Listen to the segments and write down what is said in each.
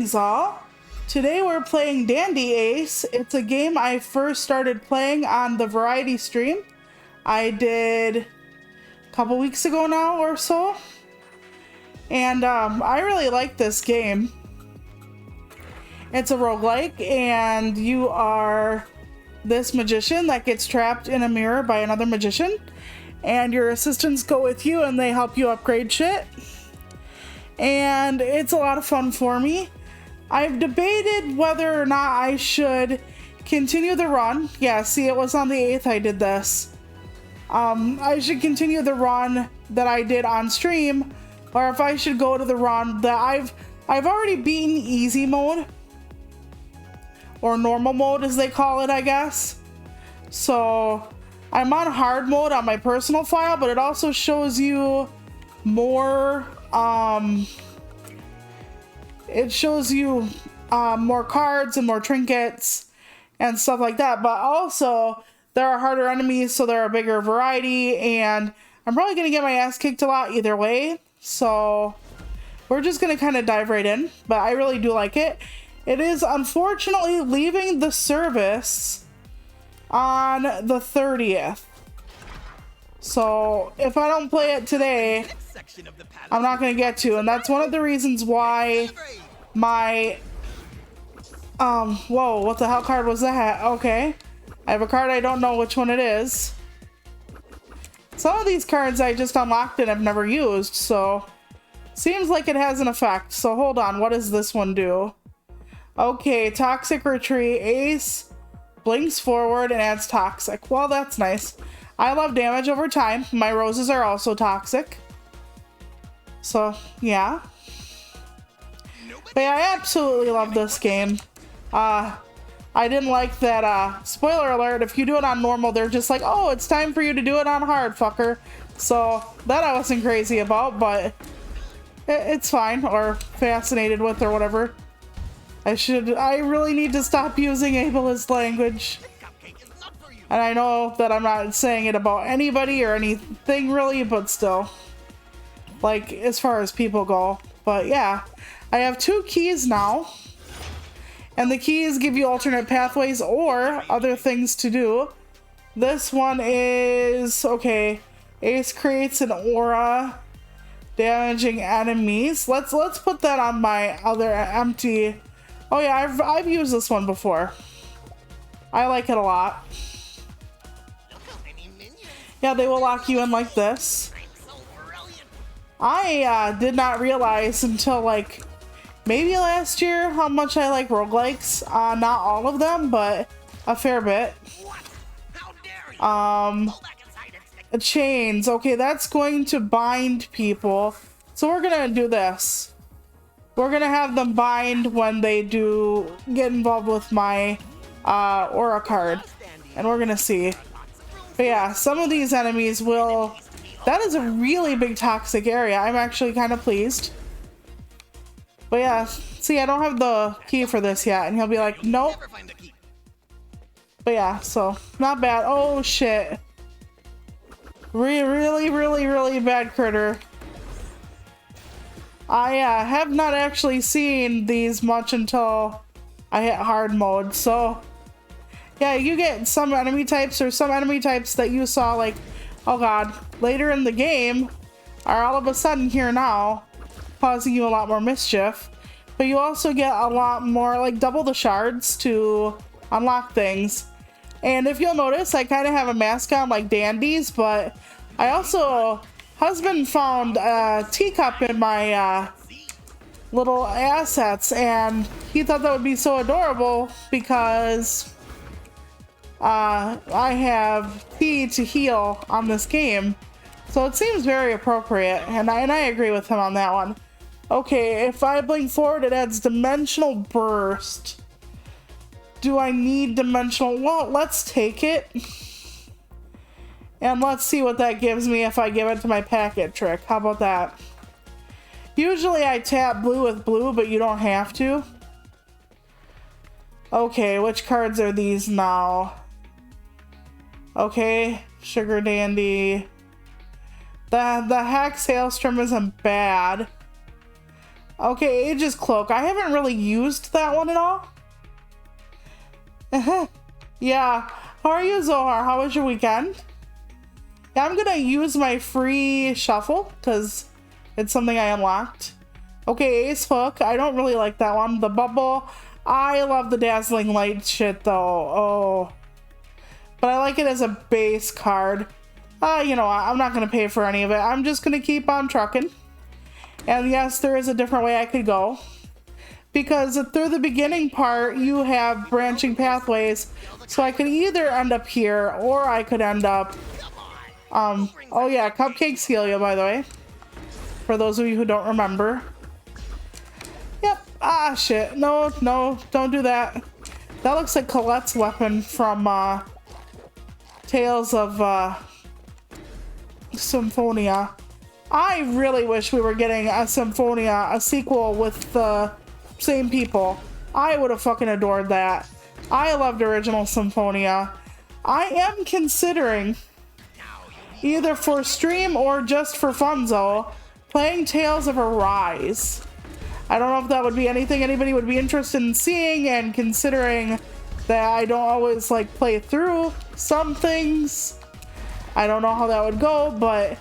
Greetings all. Today we're playing Dandy Ace. It's a game I first started playing on the variety stream. I did a couple weeks ago now or so. And I really like this game. It's a roguelike and you are this magician that gets trapped in a mirror by another magician. And your assistants go with you and they help you upgrade shit. And it's a lot of fun for me. I've debated whether or not I should continue the run. Yeah, see, it was on the 8th I did this. I should continue the run that I did on stream, or if I should go to the run that I've already beaten easy mode, or normal mode as they call it, I guess. So I'm on hard mode on my personal file, but it also shows you more it shows you more cards and more trinkets and stuff like that, but also there are harder enemies, so there are a bigger variety, and I'm probably gonna get my ass kicked a lot either way, so we're just gonna kind of dive right in. But I really do like it. It is unfortunately leaving the service on the 30th. So if I don't play it today, I'm not going to get to, and that's one of the reasons why my whoa, what the hell card was that? Okay, I have a card, I don't know which one it is. Some of these cards I just unlocked and I've never used, so seems like it has an effect. So hold on, what does this one do? Okay, toxic retreat. Ace blinks forward and adds toxic. Well, that's nice. I love damage over time. My roses are also toxic. So, yeah. But yeah, I absolutely love this game. I didn't like that, spoiler alert, if you do it on normal, they're just like, oh, it's time for you to do it on hard, fucker. So, that I wasn't crazy about, but it's fine, or fascinated with, or whatever. I really need to stop using ableist language. And I know that I'm not saying it about anybody or anything really, but still. Like, as far as people go. But yeah, I have 2 keys now. And the keys give you alternate pathways or other things to do. This one is, okay, Ace creates an aura damaging enemies. Let's put that on my other empty. Oh yeah, I've used this one before. I like it a lot. Yeah, they will lock you in like this. I did not realize until like maybe last year how much I like roguelikes. Not all of them, but a fair bit. Chains. Okay, that's going to bind people. So we're gonna do this. We're gonna have them bind when they do get involved with my aura card. And we're gonna see. But yeah, some of these enemies will... That is a really big toxic area. I'm actually kind of pleased. But yeah, see, I don't have the key for this yet. And he'll be like, nope. But yeah, so, not bad. Oh, shit. Really bad critter. I have not actually seen these much until I hit hard mode, so... Yeah, you get some enemy types or some enemy types that you saw like, oh god, later in the game are all of a sudden here now, causing you a lot more mischief. But you also get a lot more, like double the shards to unlock things. And if you'll notice, I kind of have a mask on like Dandy's, but I also, husband found a teacup in my little assets, and he thought that would be so adorable because... I have tea to heal on this game, so it seems very appropriate, and I agree with him on that one. Okay, if I blink forward, it adds dimensional burst. Do I need dimensional? Well, let's take it, and let's see what that gives me if I give it to my packet trick. How about that? Usually I tap blue with blue, but you don't have to. Okay, which cards are these now? Okay, Sugar Dandy. The Hex Hailstorm isn't bad. Okay, Aegis Cloak. I haven't really used that one at all. Yeah. How are you, Zohar? How was your weekend? Yeah, I'm gonna use my free shuffle because it's something I unlocked. Okay, Ace Hook. I don't really like that one. The Bubble. I love the Dazzling Light shit though. Oh. But I like it as a base card. You know, I'm not gonna pay for any of it. I'm just gonna keep on trucking. And yes, there is a different way I could go. Because through the beginning part, you have branching pathways. So I could either end up here, or I could end up... oh yeah, Cupcakes heal you, by the way. For those of you who don't remember. Yep. Ah, shit. No, no, don't do that. That looks like Colette's weapon from, Tales of, Symphonia. I really wish we were getting a Symphonia, a sequel with the same people. I would have fucking adored that. I loved original Symphonia. I am considering, either for stream or just for funzo, playing Tales of Arise. I don't know if that would be anything anybody would be interested in seeing, and considering that I don't always like play through some things, I don't know how that would go, but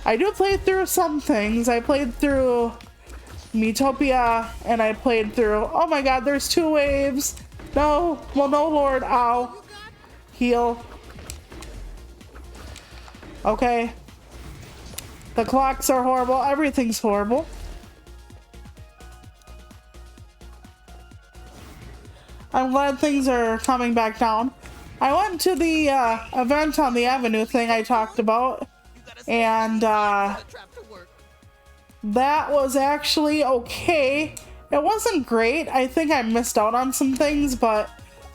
I do play through some things. I played through Miitopia, and I played through... Oh my god, there's 2 waves. No. Well, no, Lord. Ow. Heal. Okay. The clocks are horrible. Everything's horrible. I'm glad things are coming back down. I went to the event on the Avenue thing I talked about, and that was actually okay. It wasn't great. I think I missed out on some things, but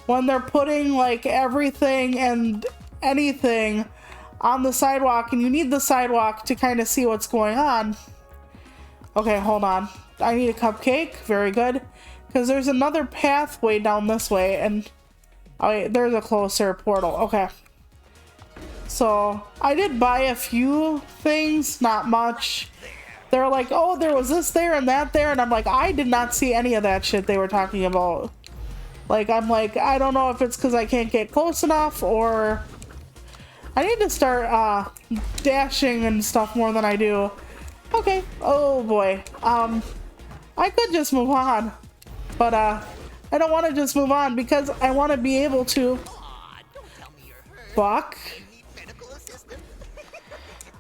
when they're putting like everything and anything on the sidewalk, and you need the sidewalk to kind of see what's going on. Okay, hold on. I need a cupcake. Very good. Because there's another pathway down this way, and oh wait, there's a closer portal. Okay. So I did buy a few things, not much. They're like, oh, there was this there and that there, and I'm like, I did not see any of that shit they were talking about. Like, I'm like, I don't know if it's because I can't get close enough, or I need to start dashing and stuff more than I do. Okay. Oh boy. I could just move on, but I don't want to just move on because I want to be able to. Fuck.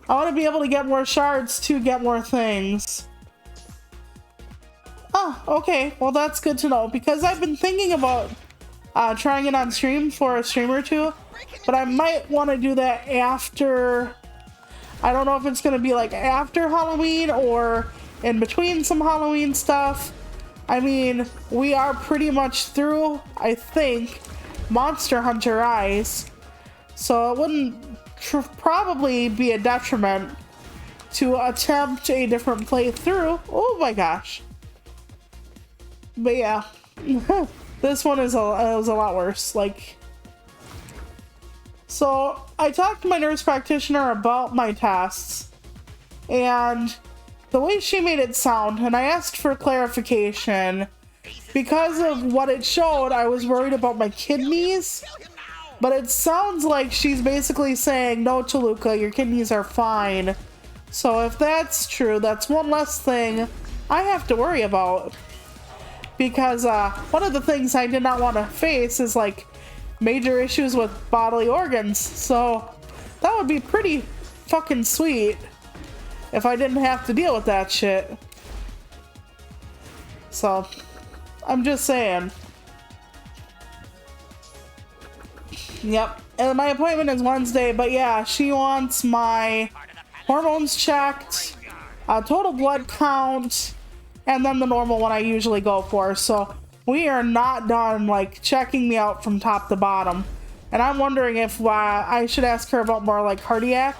I want to be able to get more shards to get more things. Oh, okay. Well, that's good to know, because I've been thinking about trying it on stream for a stream or two, but I might want to do that after. I don't know if it's going to be like after Halloween or in between some Halloween stuff. I mean, we are pretty much through, I think, Monster Hunter Rise, so it wouldn't probably be a detriment to attempt a different playthrough. Oh my gosh. But yeah, this one is was a lot worse. Like, so I talked to my nurse practitioner about my tests, and the way she made it sound, and I asked for clarification because of what it showed. I was worried about my kidneys, but it sounds like she's basically saying, no, Toluca, your kidneys are fine. So if that's true, that's one less thing I have to worry about. Because one of the things I did not want to face is like major issues with bodily organs. So that would be pretty fucking sweet if I didn't have to deal with that shit. So I'm just saying. Yep, and my appointment is Wednesday, but yeah, she wants my hormones checked, total blood count, and then the normal one I usually go for. So we are not done like checking me out from top to bottom, and I'm wondering if I should ask her about more like cardiac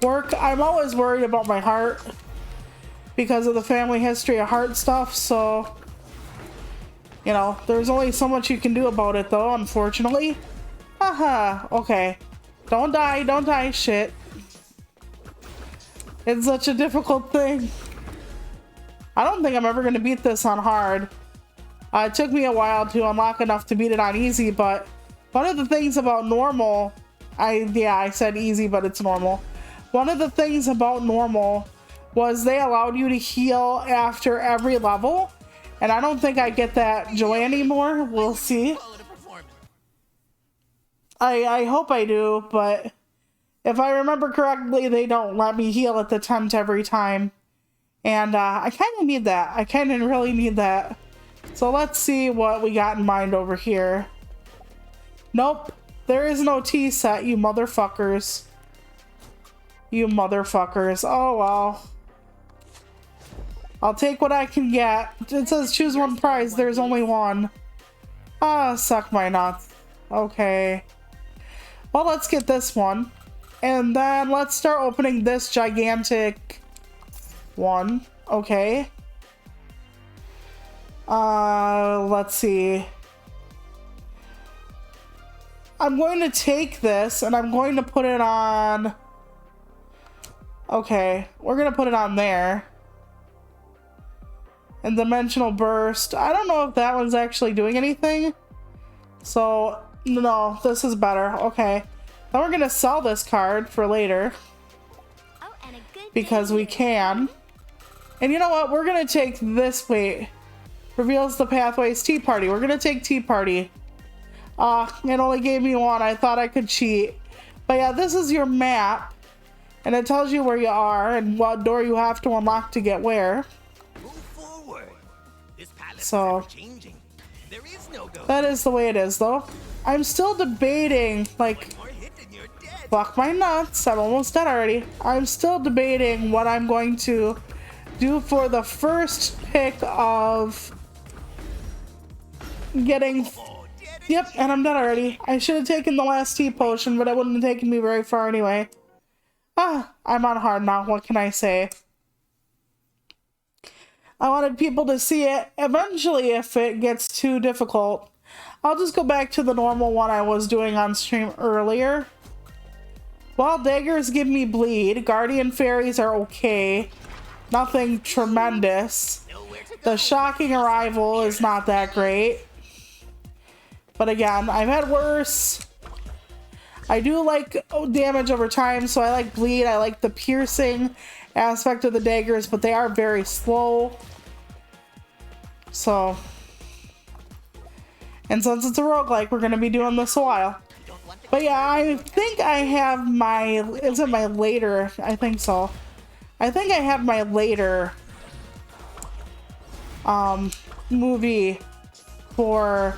work. I'm always worried about my heart because of the family history of heart stuff, so you know, there's only so much you can do about it though, unfortunately. Haha, okay. Don't die, shit. It's such a difficult thing. I don't think I'm ever going to beat this on hard. It took me a while to unlock enough to beat it on easy, but one of the things about normal, I said easy, but it's normal. One of the things about normal was they allowed you to heal after every level, and I don't think I get that joy anymore. We'll see. I hope I do, but if I remember correctly, they don't let me heal at the tent every time. And I kind of need that. I kind of really need that. So let's see what we got in mind over here. Nope. There is no tea set, you motherfuckers. You motherfuckers. Oh, well. I'll take what I can get. It says choose one prize. There's only one. Ah, suck my nuts. Okay. Well, let's get this one. And then let's start opening this gigantic one. Okay. Let's see. I'm going to take this and I'm going to put it on. Okay, we're going to put it on there. And dimensional burst. I don't know if that one's actually doing anything. So, no, this is better. Okay. Then we're going to sell this card for later. Because we can. And you know what? We're going to take this. Wait. Reveals the pathways. Tea Party. We're going to take Tea Party. It only gave me one. I thought I could cheat. But yeah, this is your map. And it tells you where you are and what door you have to unlock to get where. So, that is the way it is, though. I'm still debating, like, fuck my nuts. I'm almost dead already. I'm still debating what I'm going to do for the first pick of getting. Yep, and I'm dead already. I should have taken the last tea potion, but it wouldn't have taken me very far anyway. I'm on hard now. What can I say? I wanted people to see it. Eventually, if it gets too difficult, I'll just go back to the normal one I was doing on stream earlier. While daggers give me bleed, guardian fairies are okay. Nothing tremendous. The shocking arrival is not that great. But again, I've had worse. I do like damage over time, so I like bleed. I like the piercing aspect of the daggers, but they are very slow. So, and since it's a roguelike, we're going to be doing this a while. But yeah, I think I have my, is it my later? I think so. I think I have my later movie for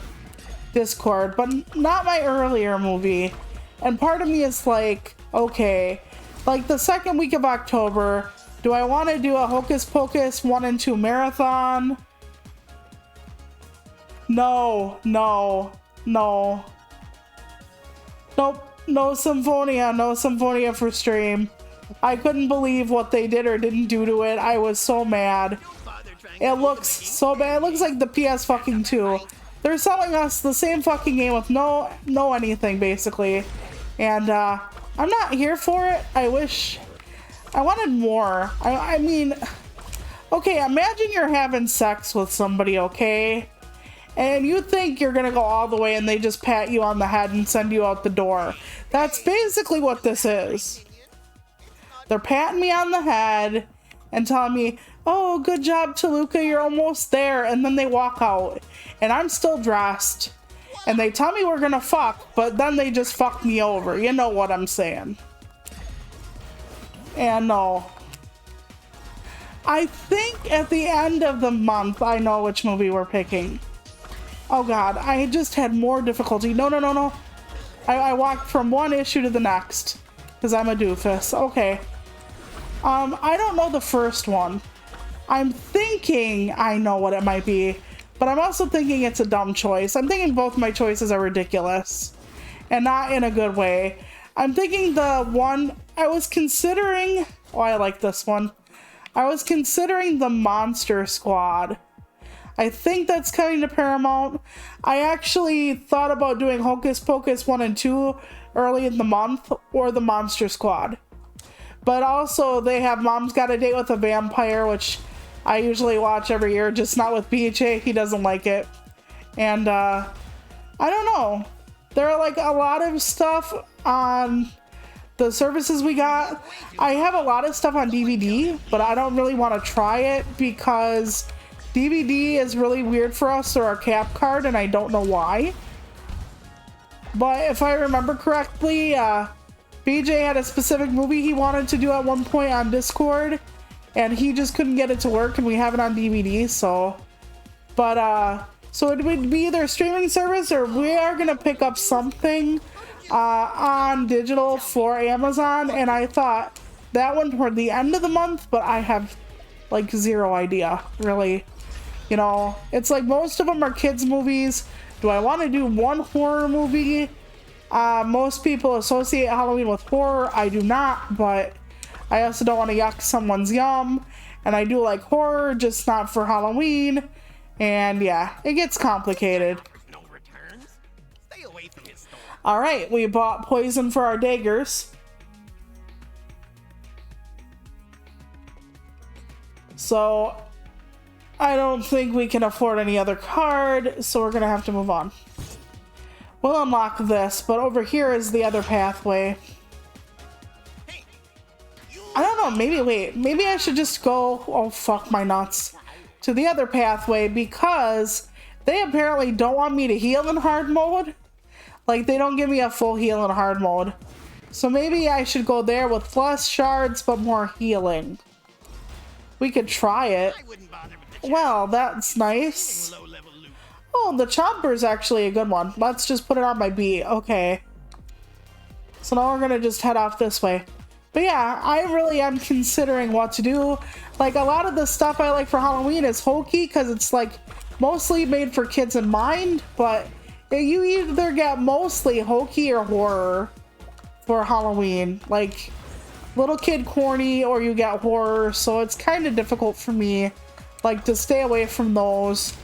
Discord, but not my earlier movie. And part of me is like, okay, like the second week of October, do I want to do a Hocus Pocus 1 and 2 marathon? No, no, no. Nope, no Symphonia, no Symphonia for stream. I couldn't believe what they did or didn't do to it. I was so mad. It looks so bad. It looks like the PS fucking 2. They're selling us the same fucking game with no anything, basically. And, I'm not here for it. I wish I wanted more. I mean, okay, imagine you're having sex with somebody, okay? And you think you're gonna go all the way and they just pat you on the head and send you out the door. That's basically what this is. They're patting me on the head and telling me, oh, good job, Toluca, you're almost there. And then they walk out and I'm still dressed. And they tell me we're gonna fuck, but then they just fuck me over. You know what I'm saying. And no. I think at the end of the month, I know which movie we're picking. Oh god, I just had more difficulty. No, no, no, no. I walked from one issue to the next. Because I'm a doofus. Okay. I don't know the first one. I'm thinking I know what it might be. But I'm also thinking it's a dumb choice. I'm thinking both my choices are ridiculous. And not in a good way. I'm thinking the one I was considering... Oh, I like this one. I was considering the Monster Squad. I think that's coming to Paramount. I actually thought about doing Hocus Pocus 1 and 2 early in the month, or the Monster Squad. But also they have Mom's Got a Date with a Vampire, which I usually watch every year, just not with BHA. He doesn't like it. And I don't know. There are like a lot of stuff on the services we got. I have a lot of stuff on DVD, but I don't really want to try it because DVD is really weird for us through our cap card, and I don't know why. But if I remember correctly, BJ had a specific movie he wanted to do at one point on Discord, and he just couldn't get it to work, and we have it on DVD, so... But, so it would be either a streaming service, or we are gonna pick up something on digital for Amazon, and I thought that one toward the end of the month, but I have like zero idea, really. You know, it's like most of them are kids movies. Do I want to do one horror movie? Most people associate Halloween with horror. I do not, but I also don't want to yuck someone's yum. And I do like horror, just not for Halloween. And yeah, it gets complicated. All right, we bought poison for our daggers. So I don't think we can afford any other card, so we're gonna have to move on. We'll unlock this, but over here is the other pathway. I don't know, maybe I should just go, oh fuck my nuts, to the other pathway, because they apparently don't want me to heal in hard mode. Like, they don't give me a full heal in hard mode. So maybe I should go there with less shards, but more healing. We could try it. Well, that's nice. Oh, the chomper's actually a good one. Let's just put it on my B. Okay. So now we're gonna just head off this way. But yeah, I really am considering what to do. Like, a lot of the stuff I like for Halloween is hokey, because it's like mostly made for kids in mind, but you either get mostly hokey or horror for Halloween. Like, little kid corny, or you get horror, so it's kind of difficult for me, like, to stay away from those.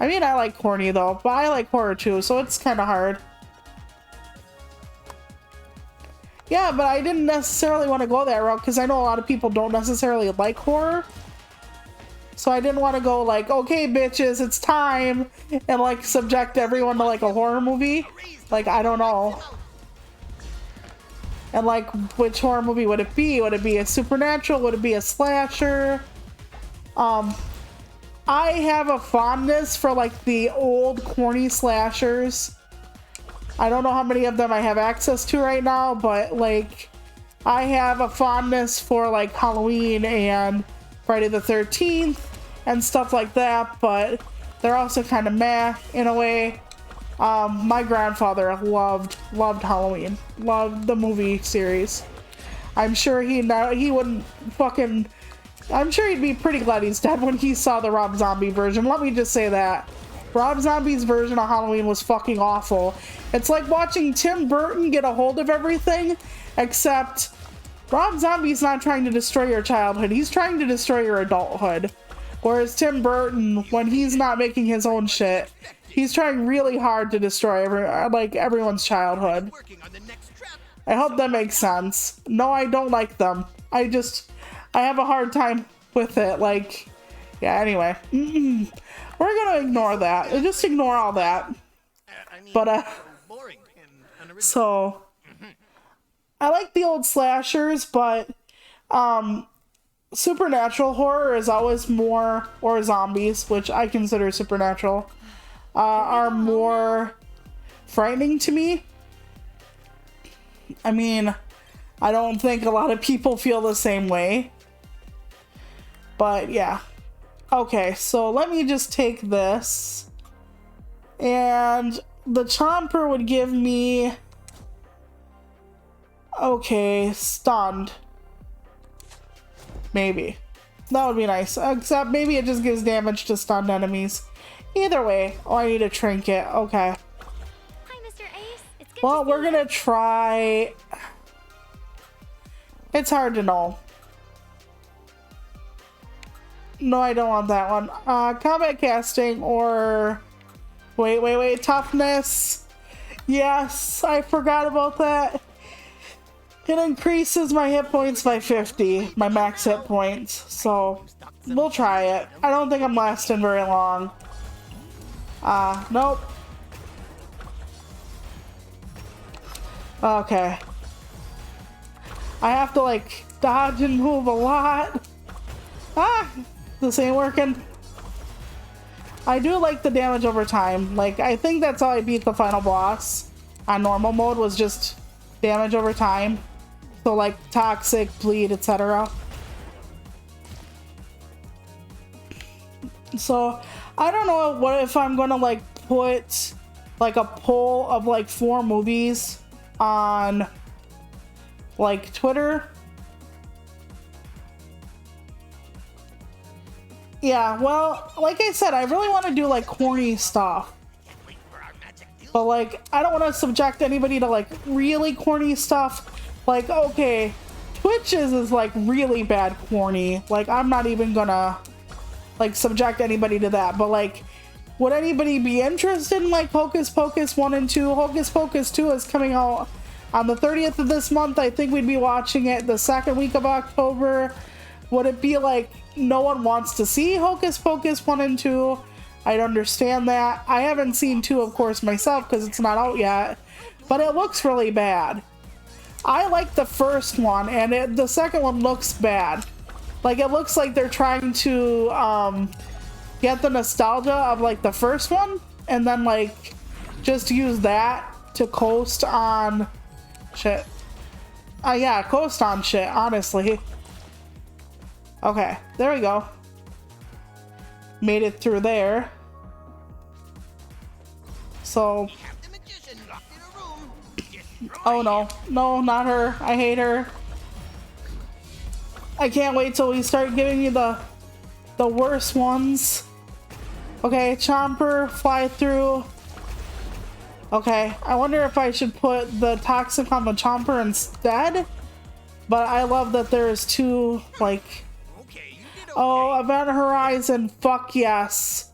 I mean, I like corny though, but I like horror too, so it's kind of hard. Yeah, but I didn't necessarily want to go that route because I know a lot of people don't necessarily like horror. So I didn't want to go like, okay, bitches, it's time, and like subject everyone to like a horror movie. Like, I don't know. And like, which horror movie would it be? Would it be a supernatural? Would it be a slasher? I have a fondness for like the old corny slashers. I don't know how many of them I have access to right now, but like, I have a fondness for like Halloween and Friday the 13th and stuff like that, but they're also kind of meh in a way. My grandfather loved Halloween, loved the movie series. I'm sure he wouldn't fucking, I'm sure he'd be pretty glad he's dead when he saw the Rob Zombie version. Let me just say that. Rob Zombie's version of Halloween was fucking awful. It's like watching Tim Burton get a hold of everything, except Rob Zombie's not trying to destroy your childhood. He's trying to destroy your adulthood. Whereas Tim Burton, when he's not making his own shit, he's trying really hard to destroy everyone's childhood. I hope that makes sense. No, I don't like them. I have a hard time with it. Like, yeah, anyway. We're gonna ignore that. Just ignore all that. But, so, I like the old slashers, but, supernatural horror is always more, or zombies, which I consider supernatural, are more frightening to me. I mean, I don't think a lot of people feel the same way. But yeah. Okay, so let me just take this. And the chomper would give me... Okay, stunned. Maybe. That would be nice. Except maybe it just gives damage to stunned enemies. Either way. Oh, I need a trinket. Okay. Hi, Mr. Ace. It's good Well, to see we're gonna try... It's hard to know. No, I don't want that one. Combat casting or... Wait. Toughness. Yes, I forgot about that. It increases my hit points by 50. My max hit points. So, we'll try it. I don't think I'm lasting very long. Nope. Okay. I have to like dodge and move a lot. Ah, this ain't working. I do like the damage over time. Like, I think that's how I beat the final boss on normal mode, was just damage over time. So like toxic, bleed, etc. So I don't know what if I'm gonna like put like a poll of like 4 movies on like Twitter. Yeah, well, like I said, I really want to do like corny stuff. But like, I don't want to subject anybody to like really corny stuff. Like, okay, Twitches is like really bad corny. Like, I'm not even gonna like subject anybody to that. But like, would anybody be interested in like Hocus Pocus 1 and 2? Hocus Pocus 2 is coming out on the 30th of this month. I think we'd be watching it the second week of October. Would it be like no one wants to see Hocus Pocus 1 and 2? I'd understand that. I haven't seen 2, of course, myself because it's not out yet. But it looks really bad. I like the first one, and the second one looks bad. Like, it looks like they're trying to get the nostalgia of like the first one, and then like just use that to coast on shit. Yeah, coast on shit, honestly. Okay, there we go. Made it through there. So, oh no, no, not her. I hate her. I can't wait till we start giving you the worst ones. Okay, Chomper, fly through. Okay, I wonder if I should put the Toxic on the Chomper instead. But I love that there's 2, like... Oh, Event Horizon, fuck yes.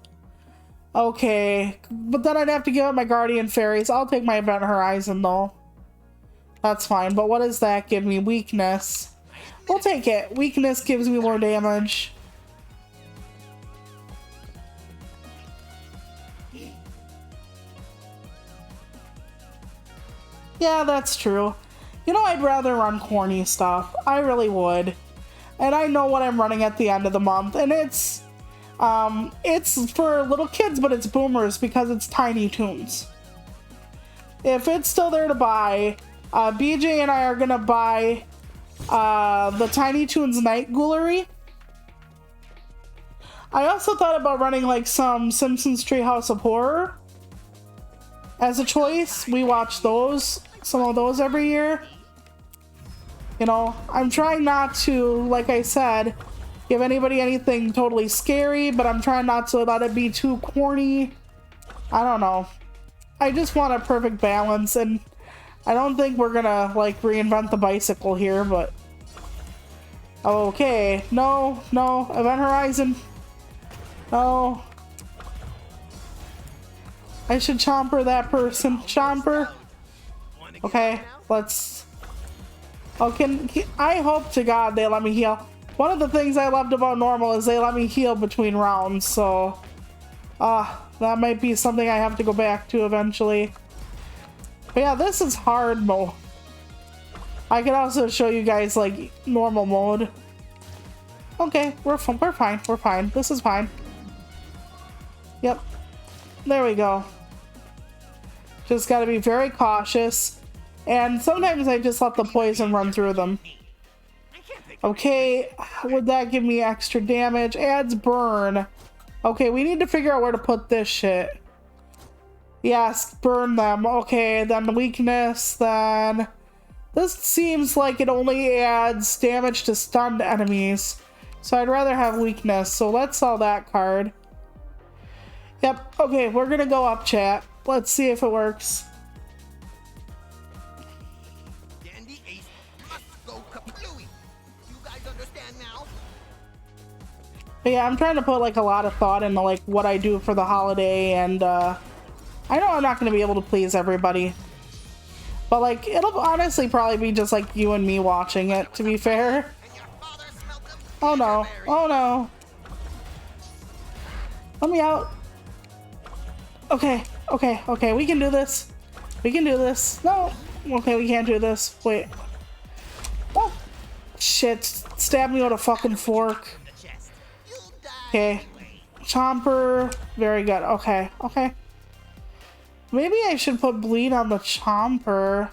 Okay, but then I'd have to give up my Guardian Fairies. I'll take my Event Horizon though. That's fine, but what does that give me? Weakness. We'll take it. Weakness gives me more damage. Yeah, that's true. You know, I'd rather run corny stuff. I really would. And I know what I'm running at the end of the month, and it's for little kids, but it's boomers because it's Tiny Toons. If it's still there to buy, BJ and I are gonna buy the Tiny Toons Night Ghoulery. I also thought about running like some Simpsons Treehouse of Horror as a choice. We watch those, some of those every year. You know, I'm trying not to, like I said, give anybody anything totally scary, but I'm trying not to let it be too corny. I don't know. I just want a perfect balance, and I don't think we're gonna, like, reinvent the bicycle here, but... Okay. No, no. Event Horizon. No. I should chomper that person. Chomper. Okay, let's... Oh, I hope to God they let me heal. One of the things I loved about normal is they let me heal between rounds, so that might be something I have to go back to eventually. But yeah, this is hard mode. I can also show you guys like normal mode. Okay, we're fine. We're fine. This is fine. Yep. There we go. Just gotta be very cautious. And sometimes I just let the poison run through them. Okay, would that give me extra damage? Adds burn. Okay, we need to figure out where to put this shit. Yes, burn them. Okay, then weakness, then... This seems like it only adds damage to stunned enemies. So I'd rather have weakness, so let's sell that card. Yep, okay, we're gonna go up, chat. Let's see if it works. But yeah, I'm trying to put like a lot of thought into like what I do for the holiday, and I know I'm not going to be able to please everybody. But like, it'll honestly probably be just like you and me watching it, to be fair. Oh no. Oh no. Let me out. Okay, okay, okay, we can do this. We can do this. No. Okay, we can't do this. Wait. Oh. Shit. Stab me with a fucking fork. Okay. Chomper. Very good. Okay, okay. Maybe I should put bleed on the chomper.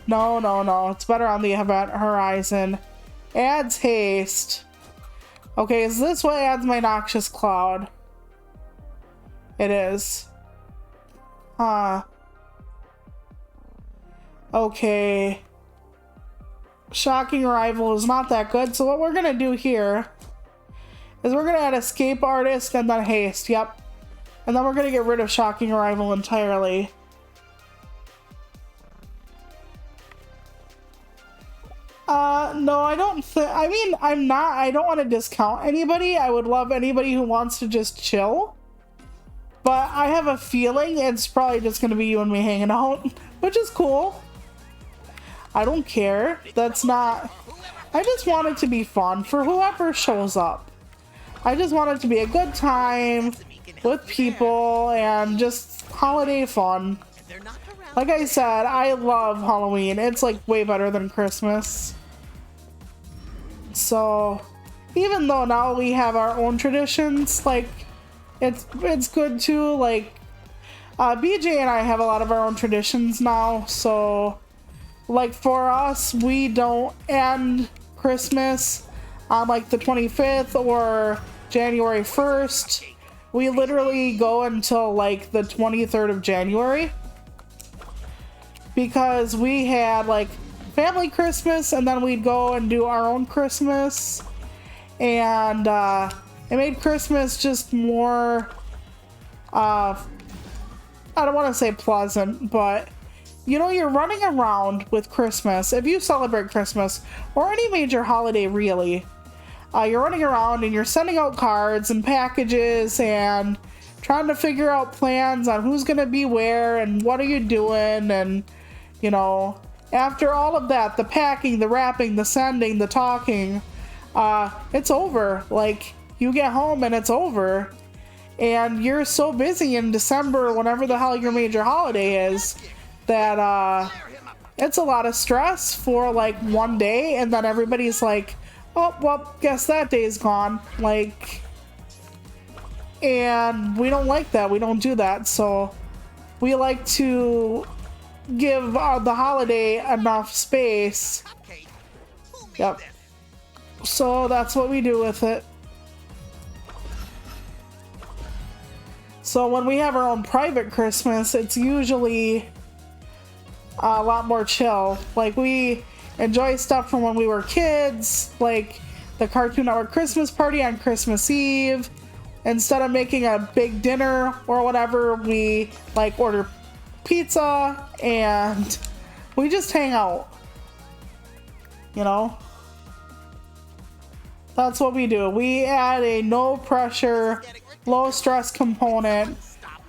No, no, no. It's better on the event horizon. Adds haste. Okay, is this what adds my noxious cloud? It is. Huh. Okay. Shocking arrival is not that good. So what we're gonna do here is we're gonna add escape artist and then haste. Yep. And then we're gonna get rid of shocking arrival entirely. No, I don't think, I mean, I don't want to discount anybody. I would love anybody who wants to just chill. But I have a feeling it's probably just gonna be you and me hanging out, which is cool. I don't care. That's not, I just want it to be fun for whoever shows up. I just want it to be a good time with people and just holiday fun. Like I said, I love Halloween. It's like way better than Christmas. So even though now we have our own traditions, like it's good too. Like BJ and I have a lot of our own traditions now. So like for us, we don't end Christmas on like the 25th or January 1st. We literally go until like the 23rd of January. Because we had like family Christmas and then we'd go and do our own Christmas. And it made Christmas just more, I don't want to say pleasant, but you know, you're running around with Christmas. If you celebrate Christmas or any major holiday really, you're running around and you're sending out cards and packages and trying to figure out plans on who's going to be where and what are you doing. And you know, after all of that, the packing, the wrapping, the sending, the talking, it's over. Like, you get home and it's over. And you're so busy in December, whenever the hell your major holiday is, that it's a lot of stress for like one day. And then everybody's like, oh, well, guess that day's gone. Like, and we don't like that. We don't do that. So we like to give the holiday enough space. Yep. So that's what we do with it. So when we have our own private Christmas, it's usually a lot more chill. Like, we enjoy stuff from when we were kids, like the Cartoon Network Christmas party on Christmas Eve. Instead of making a big dinner or whatever, we like order pizza and we just hang out, you know. That's what we do. We add a no pressure, low stress component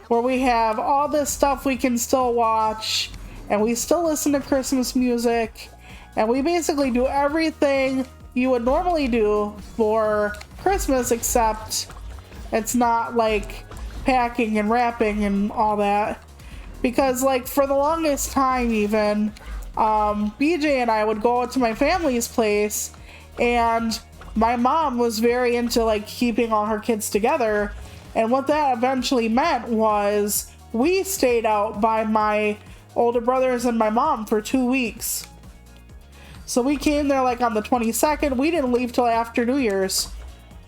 where we have all this stuff we can still watch and we still listen to Christmas music and we basically do everything you would normally do for Christmas, except it's not like packing and wrapping and all that. Because like for the longest time even, BJ and I would go to my family's place and my mom was very into like keeping all her kids together. And what that eventually meant was we stayed out by my older brothers and my mom for 2 weeks. So we came there like on the 22nd. We didn't leave till after New Year's.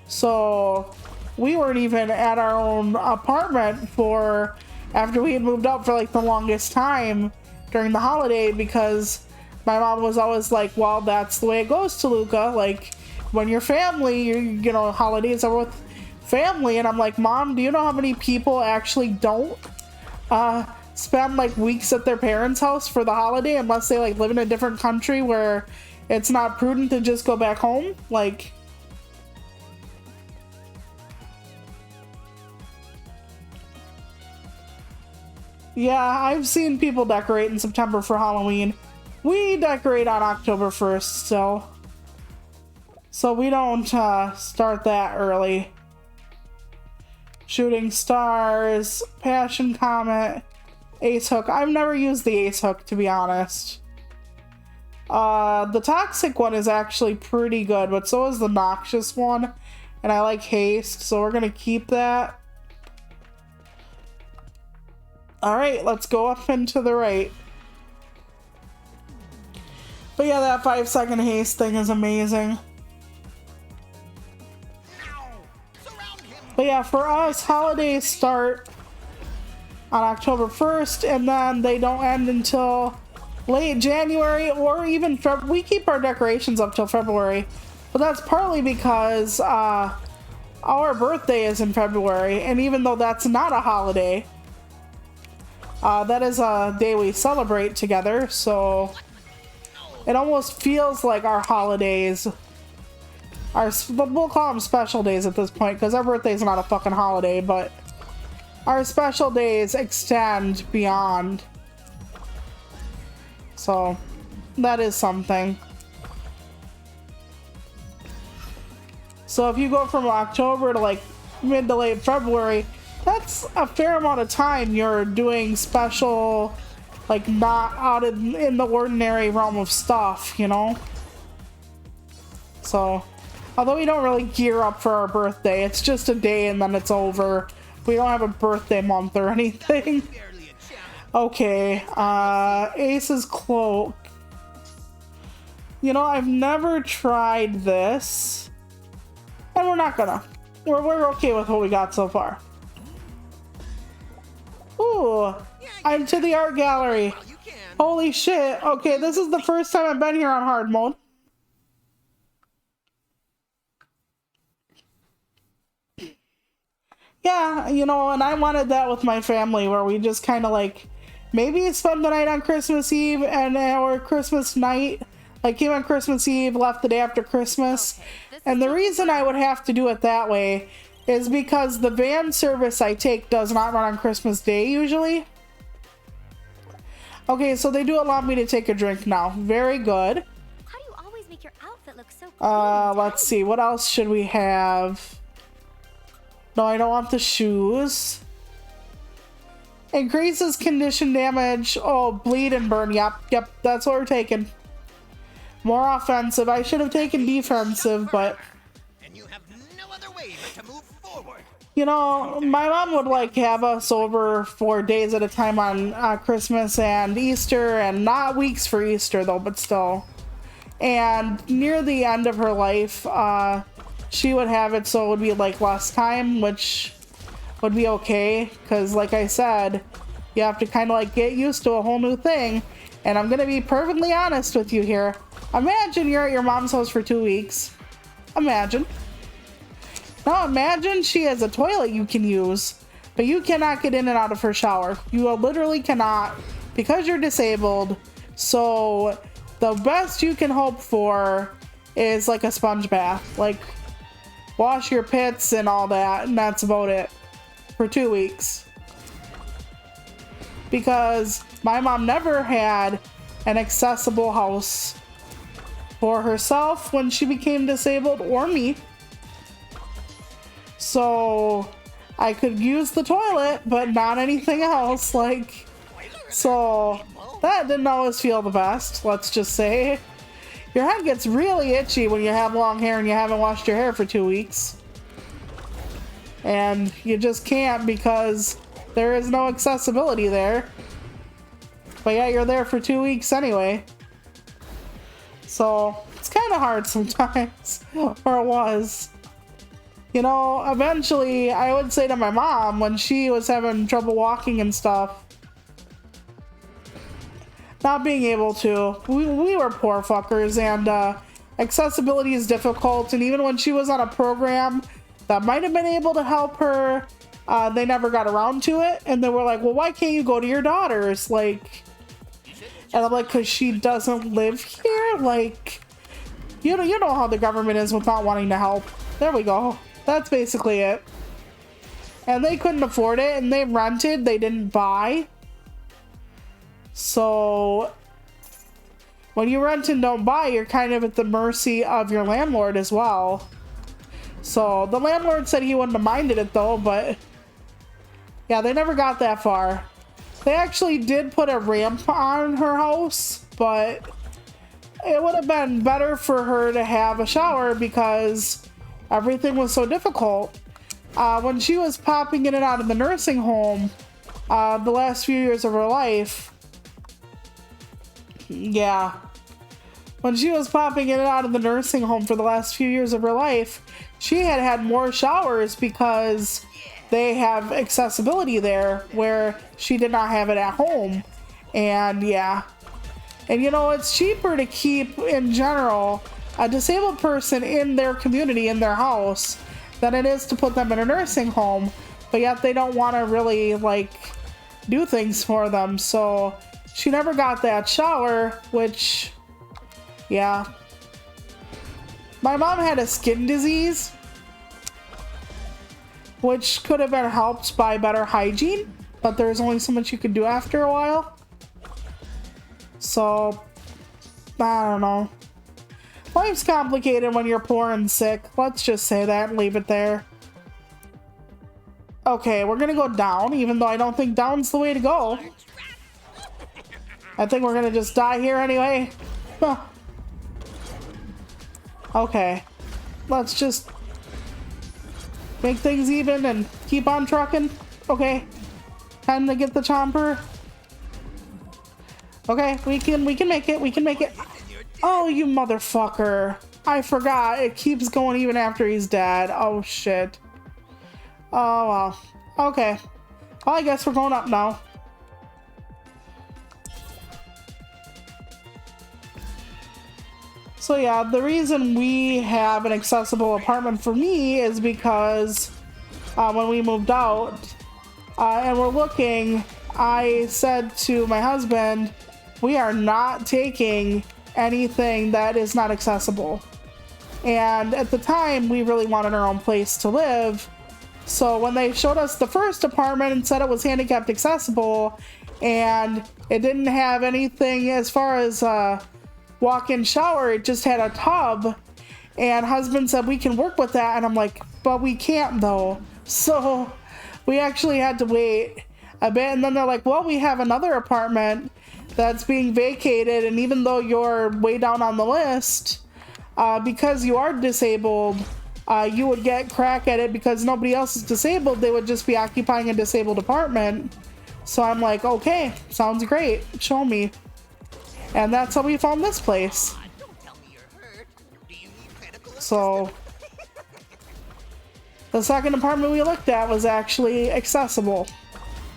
So we weren't even at our own apartment for after we had moved up for like the longest time during the holiday, because my mom was always like, well, that's the way it goes, Toluca. Like, when you're family, you know, holidays are with family. And I'm like, Mom, do you know how many people actually don't spend like weeks at their parents' house for the holiday unless they like live in a different country where it's not prudent to just go back home? Like, yeah, I've seen people decorate in September for Halloween. We decorate on October 1st still. So we don't start that early. Shooting Stars, Passion Comet, Ace Hook. I've never used the Ace Hook, to be honest. The Toxic one is actually pretty good, but so is the Noxious one. And I like Haste, so we're gonna keep that. Alright, let's go up and to the right. But yeah, that 5-second haste thing is amazing. But yeah, for us, holidays start on October 1st, and then they don't end until late January or even February. We keep our decorations up till February, but that's partly because our birthday is in February, and even though that's not a holiday, that is a day we celebrate together, so it almost feels like our holidays, we'll call them special days at this point, because our birthday is not a fucking holiday, but our special days extend beyond. So, that is something. So if you go from October to like mid to late February, that's a fair amount of time you're doing special, like not out in the ordinary realm of stuff, you know? So, although we don't really gear up for our birthday, it's just a day and then it's over. We don't have a birthday month or anything. Okay, Ace's Cloak. You know, I've never tried this. And we're not gonna. We're okay with what we got so far. Ooh, I'm to the art gallery. Holy shit. Okay, this is the first time I've been here on hard mode. Yeah, you know, and I wanted that with my family where we just kind of like maybe spend the night on Christmas Eve and or Christmas night. Like came on Christmas Eve, left the day after Christmas. And the reason I would have to do it that way is because the van service I take does not run on Christmas Day usually. Okay, so they do allow me to take a drink now. Very good. How do you always make your outfit look so cool? Let's see. What else should we have? No, I don't want the shoes. Increases condition damage. Oh, bleed and burn. Yep, that's what we're taking. More offensive. I should have taken defensive, but And you have no other way but to move forward. you know, my mom would like have us over for days at a time on Christmas and Easter, and not weeks for Easter though, but still. And near the end of her life, she would have it so it would be like less time, which would be okay, because like I said, you have to kind of like get used to a whole new thing. And I'm gonna be perfectly honest with you here. Imagine you're at your mom's house for 2 weeks. Imagine. Now imagine she has a toilet you can use, but you cannot get in and out of her shower. You literally cannot because you're disabled. So the best you can hope for is like a sponge bath. Like wash your pits and all that, and that's about it for 2 weeks. Because my mom never had an accessible house for herself when she became disabled, or me. So I could use the toilet, but not anything else. Like, so that didn't always feel the best, let's just say. Your head gets really itchy when you have long hair and you haven't washed your hair for 2 weeks. And you just can't because there is no accessibility there. But yeah, you're there for 2 weeks anyway. So it's kind of hard sometimes, or it was. You know, eventually I would say to my mom when she was having trouble walking and stuff, not being able to, we were poor fuckers, and accessibility is difficult. And even when she was on a program that might have been able to help her, they never got around to it. And they were like, well, why can't you go to your daughter's? Like, and I'm like, because she doesn't live here. Like, you know how the government is with not wanting to help. There we go. That's basically it. And they couldn't afford it, and they rented, they didn't buy. So when you rent and don't buy, you're kind of at the mercy of your landlord as well. So the landlord said he wouldn't have minded it though, but Yeah, they never got that far. They actually did put a ramp on her house, but it would have been better for her to have a shower because everything was so difficult. When she was popping in and out of the nursing home, the last few years of her life, yeah. When she was popping in and out of the nursing home for the last few years of her life, she had had more showers because they have accessibility there where she did not have it at home. And yeah. And you know, it's cheaper to keep, in general, a disabled person in their community, in their house, than it is to put them in a nursing home. But yet they don't want to really, like, do things for them. So she never got that shower, which, yeah. My mom had a skin disease, which could have been helped by better hygiene, but there's only so much you could do after a while. So, I don't know. Life's complicated when you're poor and sick. Let's just say that and leave it there. Okay, we're gonna go down, even though I don't think down's the way to go. I think we're gonna just die here anyway. Huh. Okay. Let's just make things even and keep on trucking. Okay. Time to get the chomper. Okay, we can make it. We can make it. Oh, you motherfucker. I forgot. It keeps going even after he's dead. Oh, shit. Oh, well. Okay. Well, I guess we're going up now. So yeah, the reason we have an accessible apartment for me is because when we moved out and we're looking, I said to my husband, we are not taking anything that is not accessible. And at the time, we really wanted our own place to live. So when they showed us the first apartment and said it was handicapped accessible and it didn't have anything as far as walk-in shower, it just had a tub, and husband said we can work with that, and I'm like, but we can't though. So we actually had to wait a bit, and then they're like, well, we have another apartment that's being vacated, and even though you're way down on the list, because you are disabled, you would get crack at it because nobody else is disabled. They would just be occupying a disabled apartment. So I'm like, okay, sounds great, show me. And that's how we found this place. So the second apartment we looked at was actually accessible,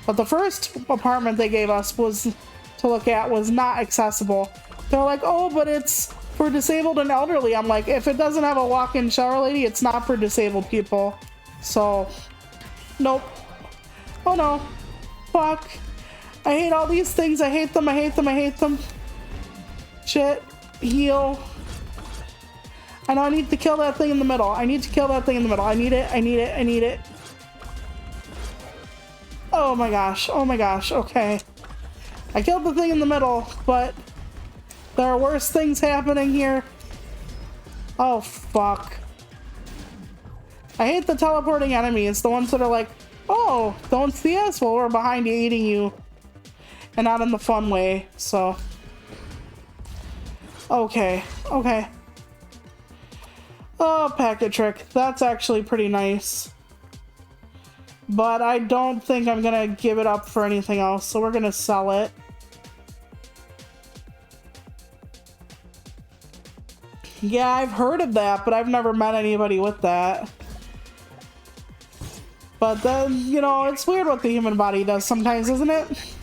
but the first apartment they gave us was to look at was not accessible. They're like, oh, but it's for disabled and elderly. I'm like, if it doesn't have a walk-in shower lady, it's not for disabled people. So nope. Oh no. Fuck. I hate all these things. I hate them. I hate them. I hate them. Shit. Heal. I know I need to kill that thing in the middle. I need to kill that thing in the middle. I need it. I need it. I need it. Oh my gosh. Oh my gosh. Okay. I killed the thing in the middle, but there are worse things happening here. Oh, fuck. I hate the teleporting enemies. The ones that are like, oh, don't see us? Well, we're behind you eating you. And not in the fun way, so. Okay. Okay. Oh, packet trick. That's actually pretty nice. But I don't think I'm gonna give it up for anything else, so we're gonna sell it. Yeah, I've heard of that, but I've never met anybody with that. But then, you know, it's weird what the human body does sometimes, isn't it?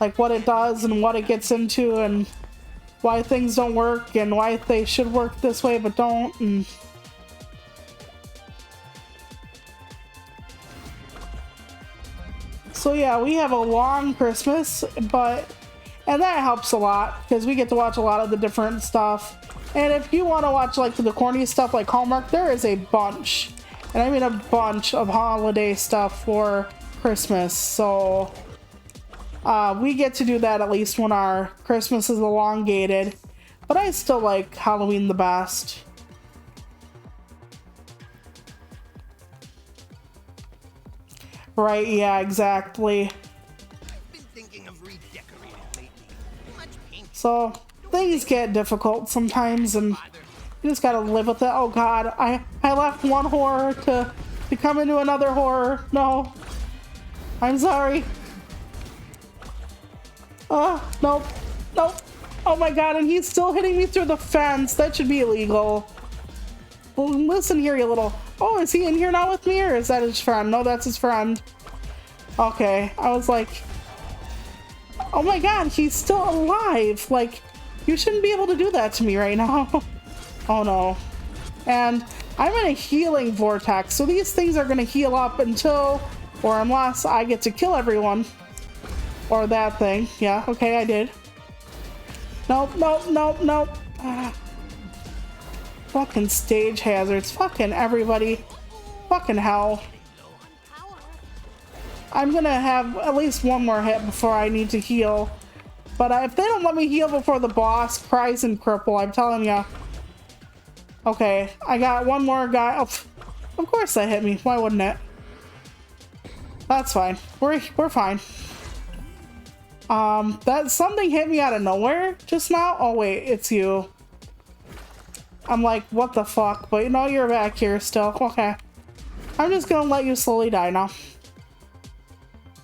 Like what it does and what it gets into and why things don't work and why they should work this way but don't. And so yeah, we have a long Christmas, and that helps a lot because we get to watch a lot of the different stuff. And if you want to watch like the corny stuff like Hallmark, there is a bunch, and I mean a bunch of holiday stuff for Christmas. So we get to do that at least when our Christmas is elongated, but I still like Halloween the best. Right, yeah, exactly. I've been thinking of redecorating lately. Much paint. So things get difficult sometimes, and you just gotta live with it. Oh god, I left one horror to come into another horror. No. I'm sorry. Nope. Nope. Oh my god, and he's still hitting me through the fence. That should be illegal. Well, listen here, you little... Oh, is he in here now with me, or is that his friend? No, that's his friend. Okay, I was like... Oh my god, he's still alive! Like, you shouldn't be able to do that to me right now. Oh no. And I'm in a healing vortex, so these things are gonna heal up until, or unless I get to kill everyone. Or that thing. Yeah, okay, I did. Nope, nope, nope, nope. Fucking stage hazards. Fucking everybody. Fucking hell. I'm gonna have at least one more hit before I need to heal. But if they don't let me heal before the boss cries and cripple, I'm telling ya. Okay, I got one more guy. Oh, of course that hit me. Why wouldn't it? That's fine. We're fine. That something hit me out of nowhere just now. Oh wait, it's you. I'm like, what the fuck? But you know, you're back here still. Okay. I'm just gonna let you slowly die now.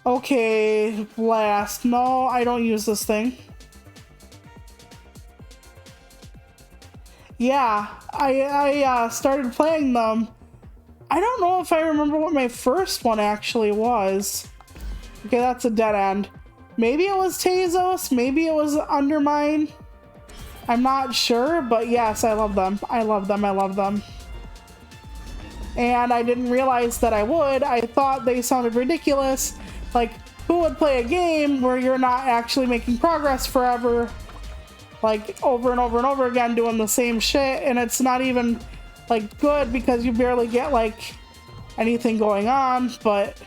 Okay, blast. No, I don't use this thing. Yeah, I started playing them. I don't know if I remember what my first one actually was. Okay, that's a dead end. Maybe it was Tezos, maybe it was Undermine. I'm not sure, but yes, I love them. I love them, I love them. And I didn't realize that I would. I thought they sounded ridiculous. Like, who would play a game where you're not actually making progress forever? Like, over and over and over again doing the same shit, and it's not even, like, good because you barely get, like, anything going on, but...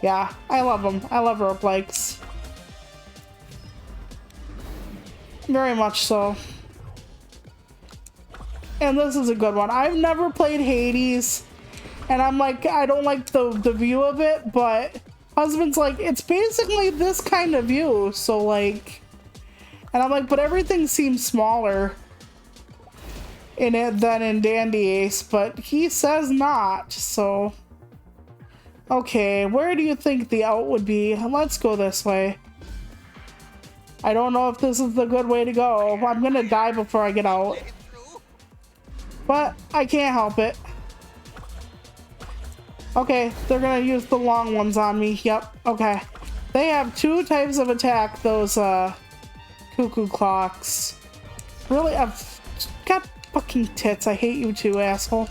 Yeah, I love them. I love roguelikes. Very much so. And this is a good one. I've never played Hades, and I'm like, I don't like the view of it, but husband's like, it's basically this kind of view, so like... And I'm like, but everything seems smaller in it than in Dandy Ace, but he says not, so... Okay, where do you think the out would be? Let's go this way. I don't know if this is the good way to go. I'm gonna die before I get out. But I can't help it. Okay, they're gonna use the long ones on me. Yep, okay. They have two types of attack, those cuckoo clocks. Really, I've got fucking tits. I hate you too, asshole.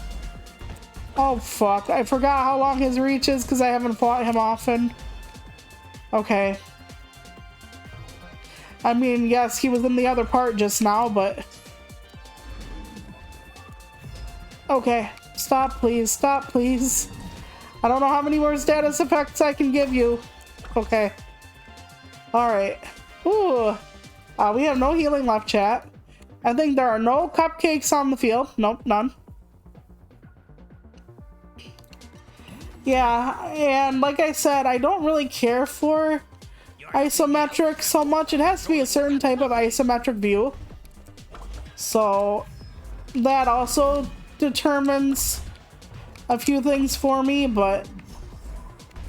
Oh fuck, I forgot how long his reach is because I haven't fought him often. Okay. I mean, yes, he was in the other part just now, but... Okay, stop please, stop please. I don't know how many more status effects I can give you. Okay. Alright. Ooh. We have no healing left, chat. I think there are no cupcakes on the field. Nope, none. Yeah, and like I said, I don't really care for isometric so much. It has to be a certain type of isometric view. So that also determines a few things for me, but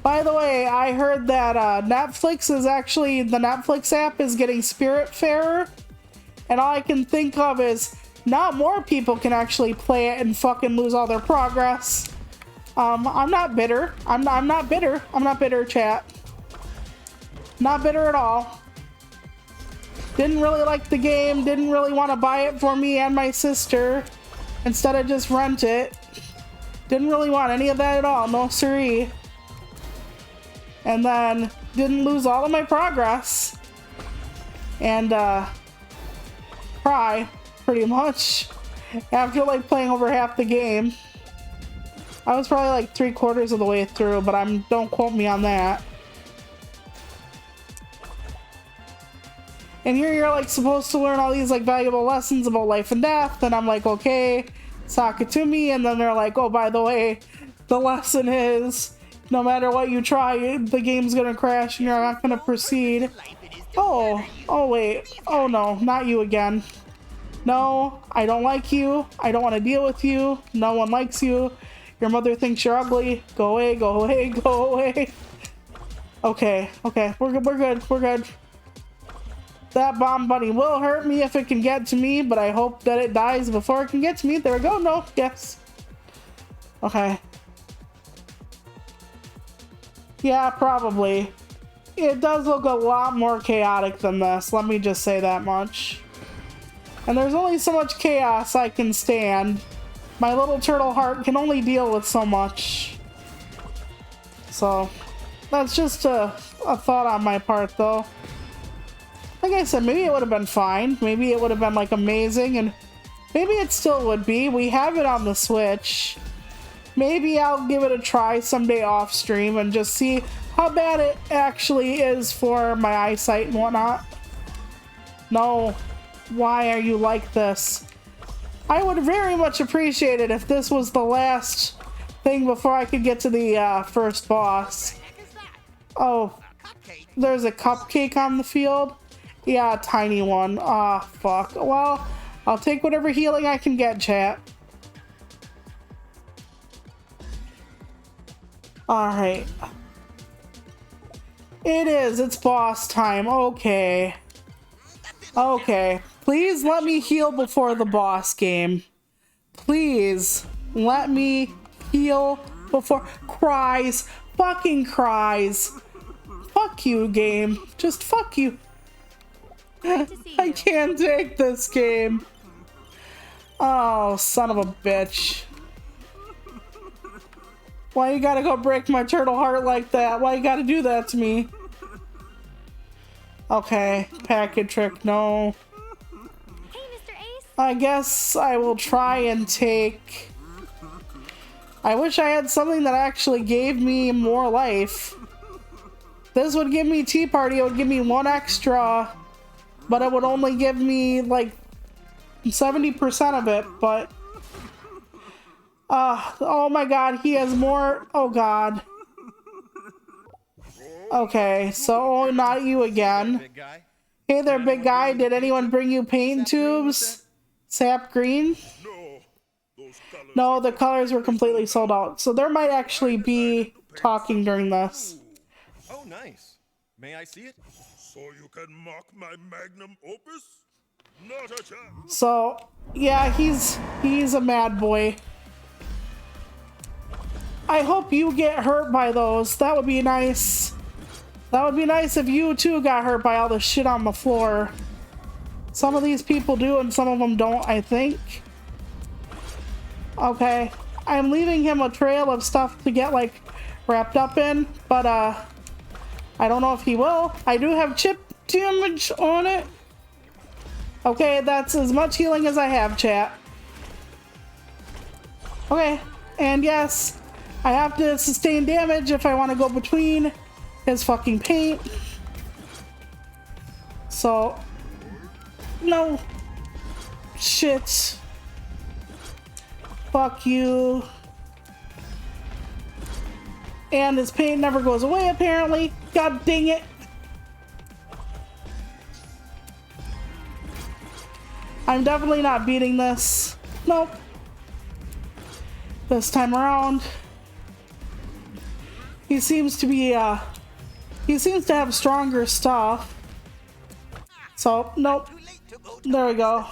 by the way, I heard that Netflix is actually, the Netflix app is getting Spiritfarer, and all I can think of is now more people can actually play it and fucking lose all their progress. I'm not bitter. I'm not bitter. I'm not bitter, chat. Not bitter at all. Didn't really like the game. Didn't really want to buy it for me and my sister. Instead, I just rent it. Didn't really want any of that at all. No siree. And then didn't lose all of my progress. And cry, pretty much. After like playing over half the game. I was probably like 3/4 of the way through, but don't quote me on that. And here you're like supposed to learn all these like valuable lessons about life and death, and I'm like, okay, sock it to me. And then they're like, oh, by the way, the lesson is No matter what you try, the game's gonna crash and you're not gonna proceed. Oh, oh wait. Oh no, not you again. No, I don't like you. I don't want to deal with you. No one likes you. Your mother thinks you're ugly. Go away, go away, go away. Okay, okay, we're good, we're good, we're good. That bomb bunny will hurt me if it can get to me, but I hope that it dies before it can get to me. There we go, no, yes. Okay. Yeah, probably. It does look a lot more chaotic than this, let me just say that much. And there's only so much chaos I can stand. My little turtle heart can only deal with so much. So, that's just a thought on my part, though. Like I said, maybe it would have been fine. Maybe it would have been, like, amazing, and maybe it still would be. We have it on the Switch. Maybe I'll give it a try someday off stream and just see how bad it actually is for my eyesight and whatnot. No. Why are you like this? I would very much appreciate it if this was the last thing before I could get to the first boss. Oh, there's a cupcake on the field? Yeah, a tiny one. Ah, fuck. Well, I'll take whatever healing I can get, chat. Alright. It is. It's boss time. Okay. Okay. Please let me heal before the boss game. Please let me heal before. Cries. Fucking cries. Fuck you, game. Just fuck you. I can't take this game. Oh, son of a bitch. Why you gotta go break my turtle heart like that? Why you gotta do that to me? Okay, packet trick, no. Hey, Mr. Ace. I guess I will try and take... I wish I had something that actually gave me more life. This would give me Tea Party, it would give me 1 extra, but it would only give me like 70% of it, but... oh my god, he has more... Oh god. Okay, so not you again. Hey there, big guy. Did anyone bring you paint tubes? Sap green? No, the colors were completely sold out. So there might actually be talking during this. Oh, nice. May I see it? So you can mock my magnum opus? Not a chance. So, yeah, he's a mad boy. I hope you get hurt by those. That would be nice. That would be nice if you too got hurt by all the shit on the floor. Some of these people do and some of them don't, I think. Okay. I'm leaving him a trail of stuff to get like wrapped up in, but I don't know if he will. I do have chip damage on it. Okay, that's as much healing as I have, chat. Okay, and yes, I have to sustain damage if I want to go between his fucking paint. So, no. Shit. Fuck you. And his paint never goes away, apparently. God dang it. I'm definitely not beating this. Nope. This time around. He seems to be, he seems to have stronger stuff. So, nope. There we go.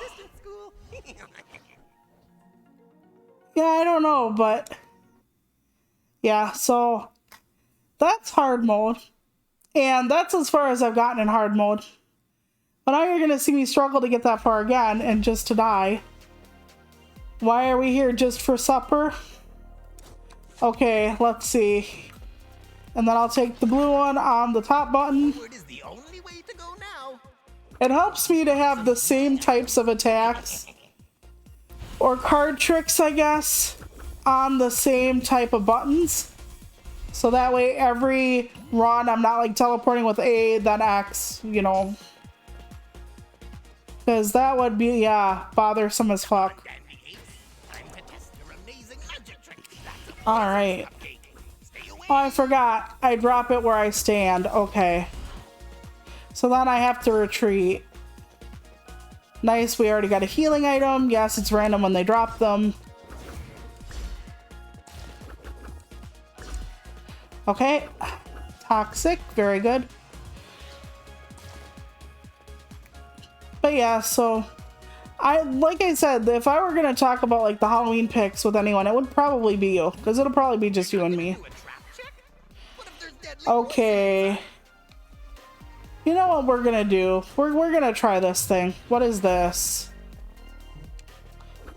Yeah, I don't know, but... Yeah, so... That's hard mode. And that's as far as I've gotten in hard mode. But now you're gonna see me struggle to get that far again, and just to die. Why are we here, just for supper? Okay, let's see. And then I'll take the blue one on the top button. It helps me to have the same types of attacks, or card tricks, I guess, on the same type of buttons. So that way every run I'm not like teleporting with A, then X, you know. Because that would be, yeah, bothersome as fuck. Oh, I forgot. I drop it where I stand. Okay. So then I have to retreat. Nice, we already got a healing item. Yes, it's random when they drop them. Okay. Toxic, very good. But yeah, so like I said, if I were gonna talk about like the Halloween picks with anyone, it would probably be you, because it'll probably be just you and me. Okay. You know what we're gonna do? We're gonna try this thing. What is this?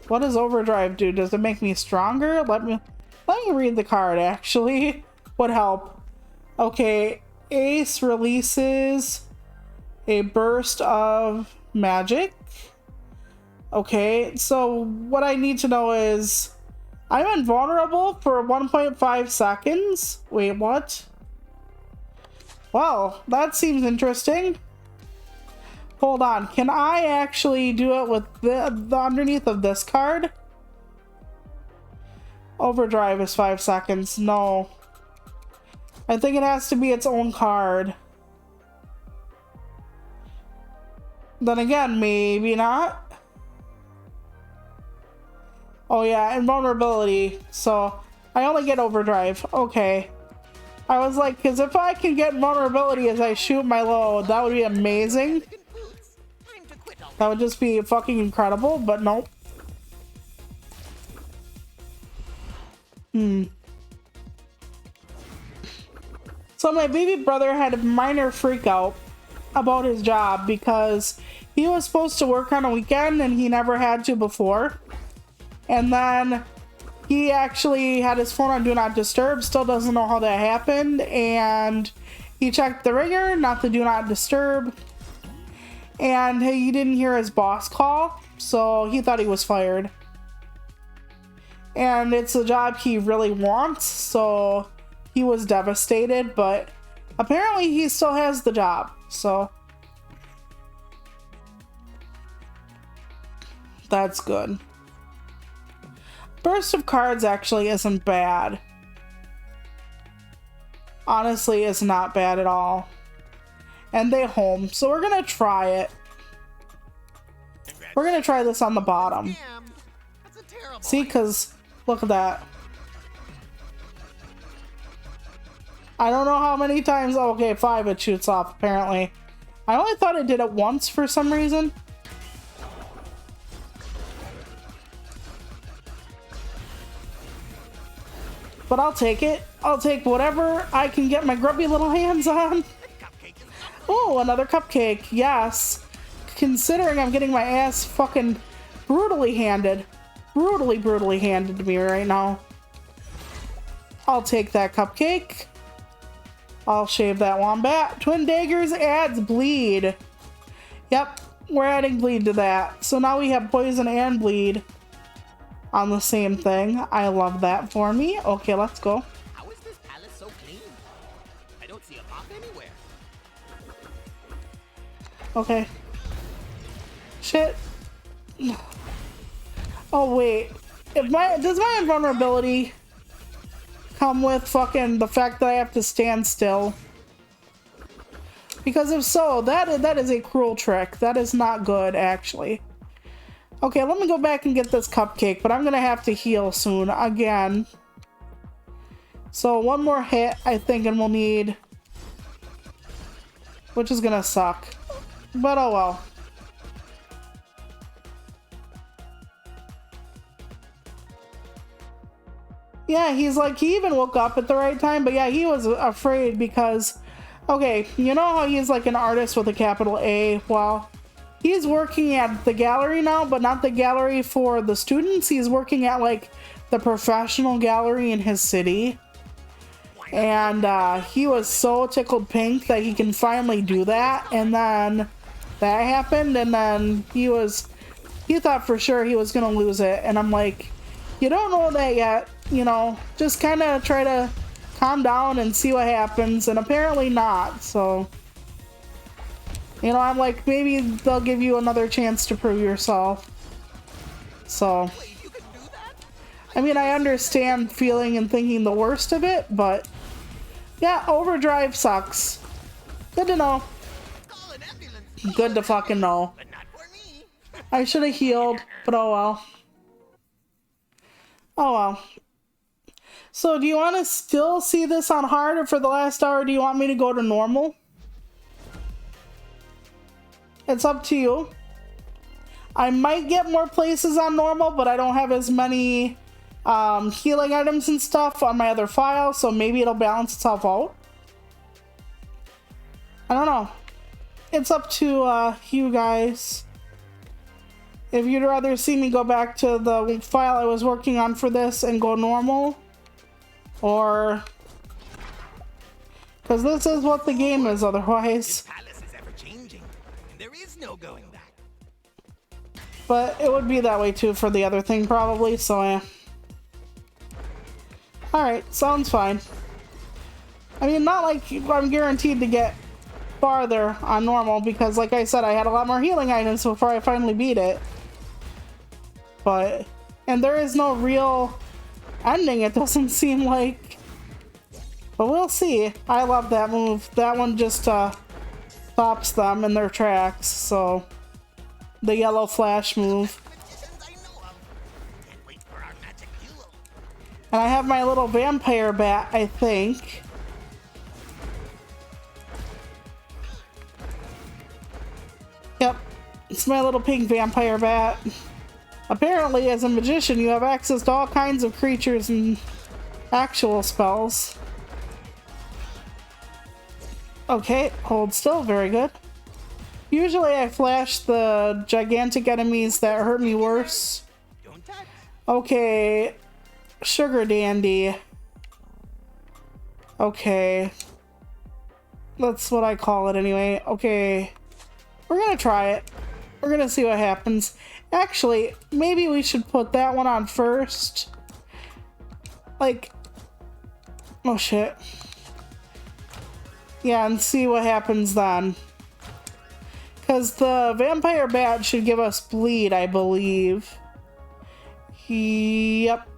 What does overdrive do? Does it make me stronger? Let me read the card, actually. Would help. Okay, Ace releases a burst of magic. Okay, so what I need to know is I'm invulnerable for 1.5 seconds. Wait, what? Well, that seems interesting. Hold on, can I actually do it with the underneath of this card? Overdrive is 5 seconds. No. I think it has to be its own card. Then again, maybe not. Oh yeah, invulnerability. So I only get overdrive. Okay. I was like, because if I can get vulnerability as I shoot my load, that would be amazing. That would just be fucking incredible, but nope. So my baby brother had a minor freak out about his job because he was supposed to work on a weekend and he never had to before. And then he actually had his phone on Do Not Disturb, still doesn't know how that happened, and he checked the ringer, not the Do Not Disturb, and he didn't hear his boss call, so he thought he was fired. And it's a job he really wants, so he was devastated, but apparently he still has the job, so that's good. Burst of cards actually isn't bad. Honestly, it's not bad at all. And they home, so we're gonna try it. We're gonna try this on the bottom. See, because look at that. I don't know how many times. Oh, okay, 5 it shoots off, apparently. I only thought it did it once for some reason. But I'll take it. I'll take whatever I can get my grubby little hands on. Oh, another cupcake. Yes. Considering I'm getting my ass fucking brutally handed. Brutally handed to me right now. I'll take that cupcake. I'll shave that wombat. Twin daggers adds bleed. Yep, we're adding bleed to that. So now we have poison and bleed on the same thing. I love that for me. Okay, let's go. How is this palace so clean? I don't see a mop anywhere. Okay. Shit. Oh wait. Does my invulnerability come with fucking the fact that I have to stand still? Because if so, that is a cruel trick. That is not good, actually. Okay, let me go back and get this cupcake, but I'm gonna have to heal soon again. So one more hit, I think, and we'll need, which is gonna suck, but oh well. Yeah, he's like, he even woke up at the right time, but yeah, he was afraid because, okay, you know how he's like an artist with a capital A? Well, he's working at the gallery now, but not the gallery for the students. He's working at like the professional gallery in his city. And he was so tickled pink that he can finally do that. And then that happened, and then he thought for sure he was gonna lose it. And I'm like, you don't know that yet, you know, just kind of try to calm down and see what happens. And apparently not, so, you know, I'm like, maybe they'll give you another chance to prove yourself. So, I mean, I understand feeling and thinking the worst of it, but Yeah, overdrive sucks. Good to know. Call an ambulance. Good to fucking know. But not for me. I should have healed, but oh well. Oh well. So do you want to still see this on hard, or for the last hour do you want me to go to normal? It's up to you. I might get more places on normal, but I don't have as many healing items and stuff on my other file, so maybe it'll balance itself out. I don't know. It's up to you guys. If you'd rather see me go back to the file I was working on for this and go normal, or... because this is what the game is otherwise. Palace is ever changing, and there is no going back. But it would be that way too for the other thing probably, so yeah. Alright, sounds fine. I mean, not like I'm guaranteed to get farther on normal, because like I said, I had a lot more healing items before I finally beat it. But, and there is no real ending, it doesn't seem like. But we'll see. I love that move. That one just stops them in their tracks, so. The yellow flash move. Magicians I know of. Can't wait for our magic duel. And I have my little vampire bat, I think. Yep, it's my little pink vampire bat. Apparently, as a magician, you have access to all kinds of creatures and actual spells. Okay, hold still, very good. Usually I flash the gigantic enemies that hurt me worse. Don't touch. Okay, Sugar Dandy. Okay. That's what I call it anyway. Okay. We're gonna try it. We're gonna see what happens. Actually, maybe we should put that one on first. Like... oh shit. Yeah, and see what happens then. Because the vampire bat should give us bleed, I believe. Yep.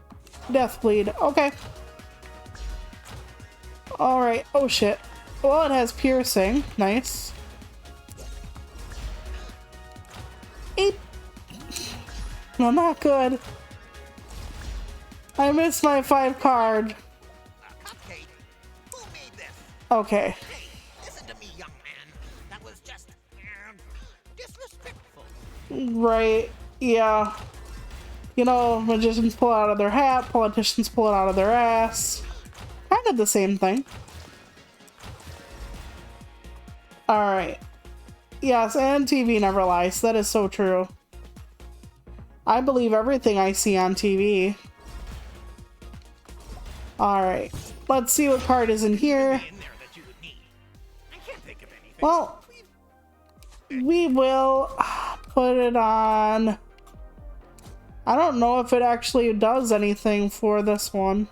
Death bleed. Okay. Alright. Oh shit. Well, it has piercing. Nice. 8. No, not good. I missed my 5 card. Cupcake. Who made this? Okay. Hey, listen to me, young man. That was just disrespectful. Right. Yeah. You know, magicians pull it out of their hat, politicians pull it out of their ass. Kind of the same thing. Alright. Yes, and TV never lies. That is so true. I believe everything I see on TV. Alright. Let's see what card is in here. In there that you would need. I can't think of anything. Well, we will put it on... I don't know if it actually does anything for this one.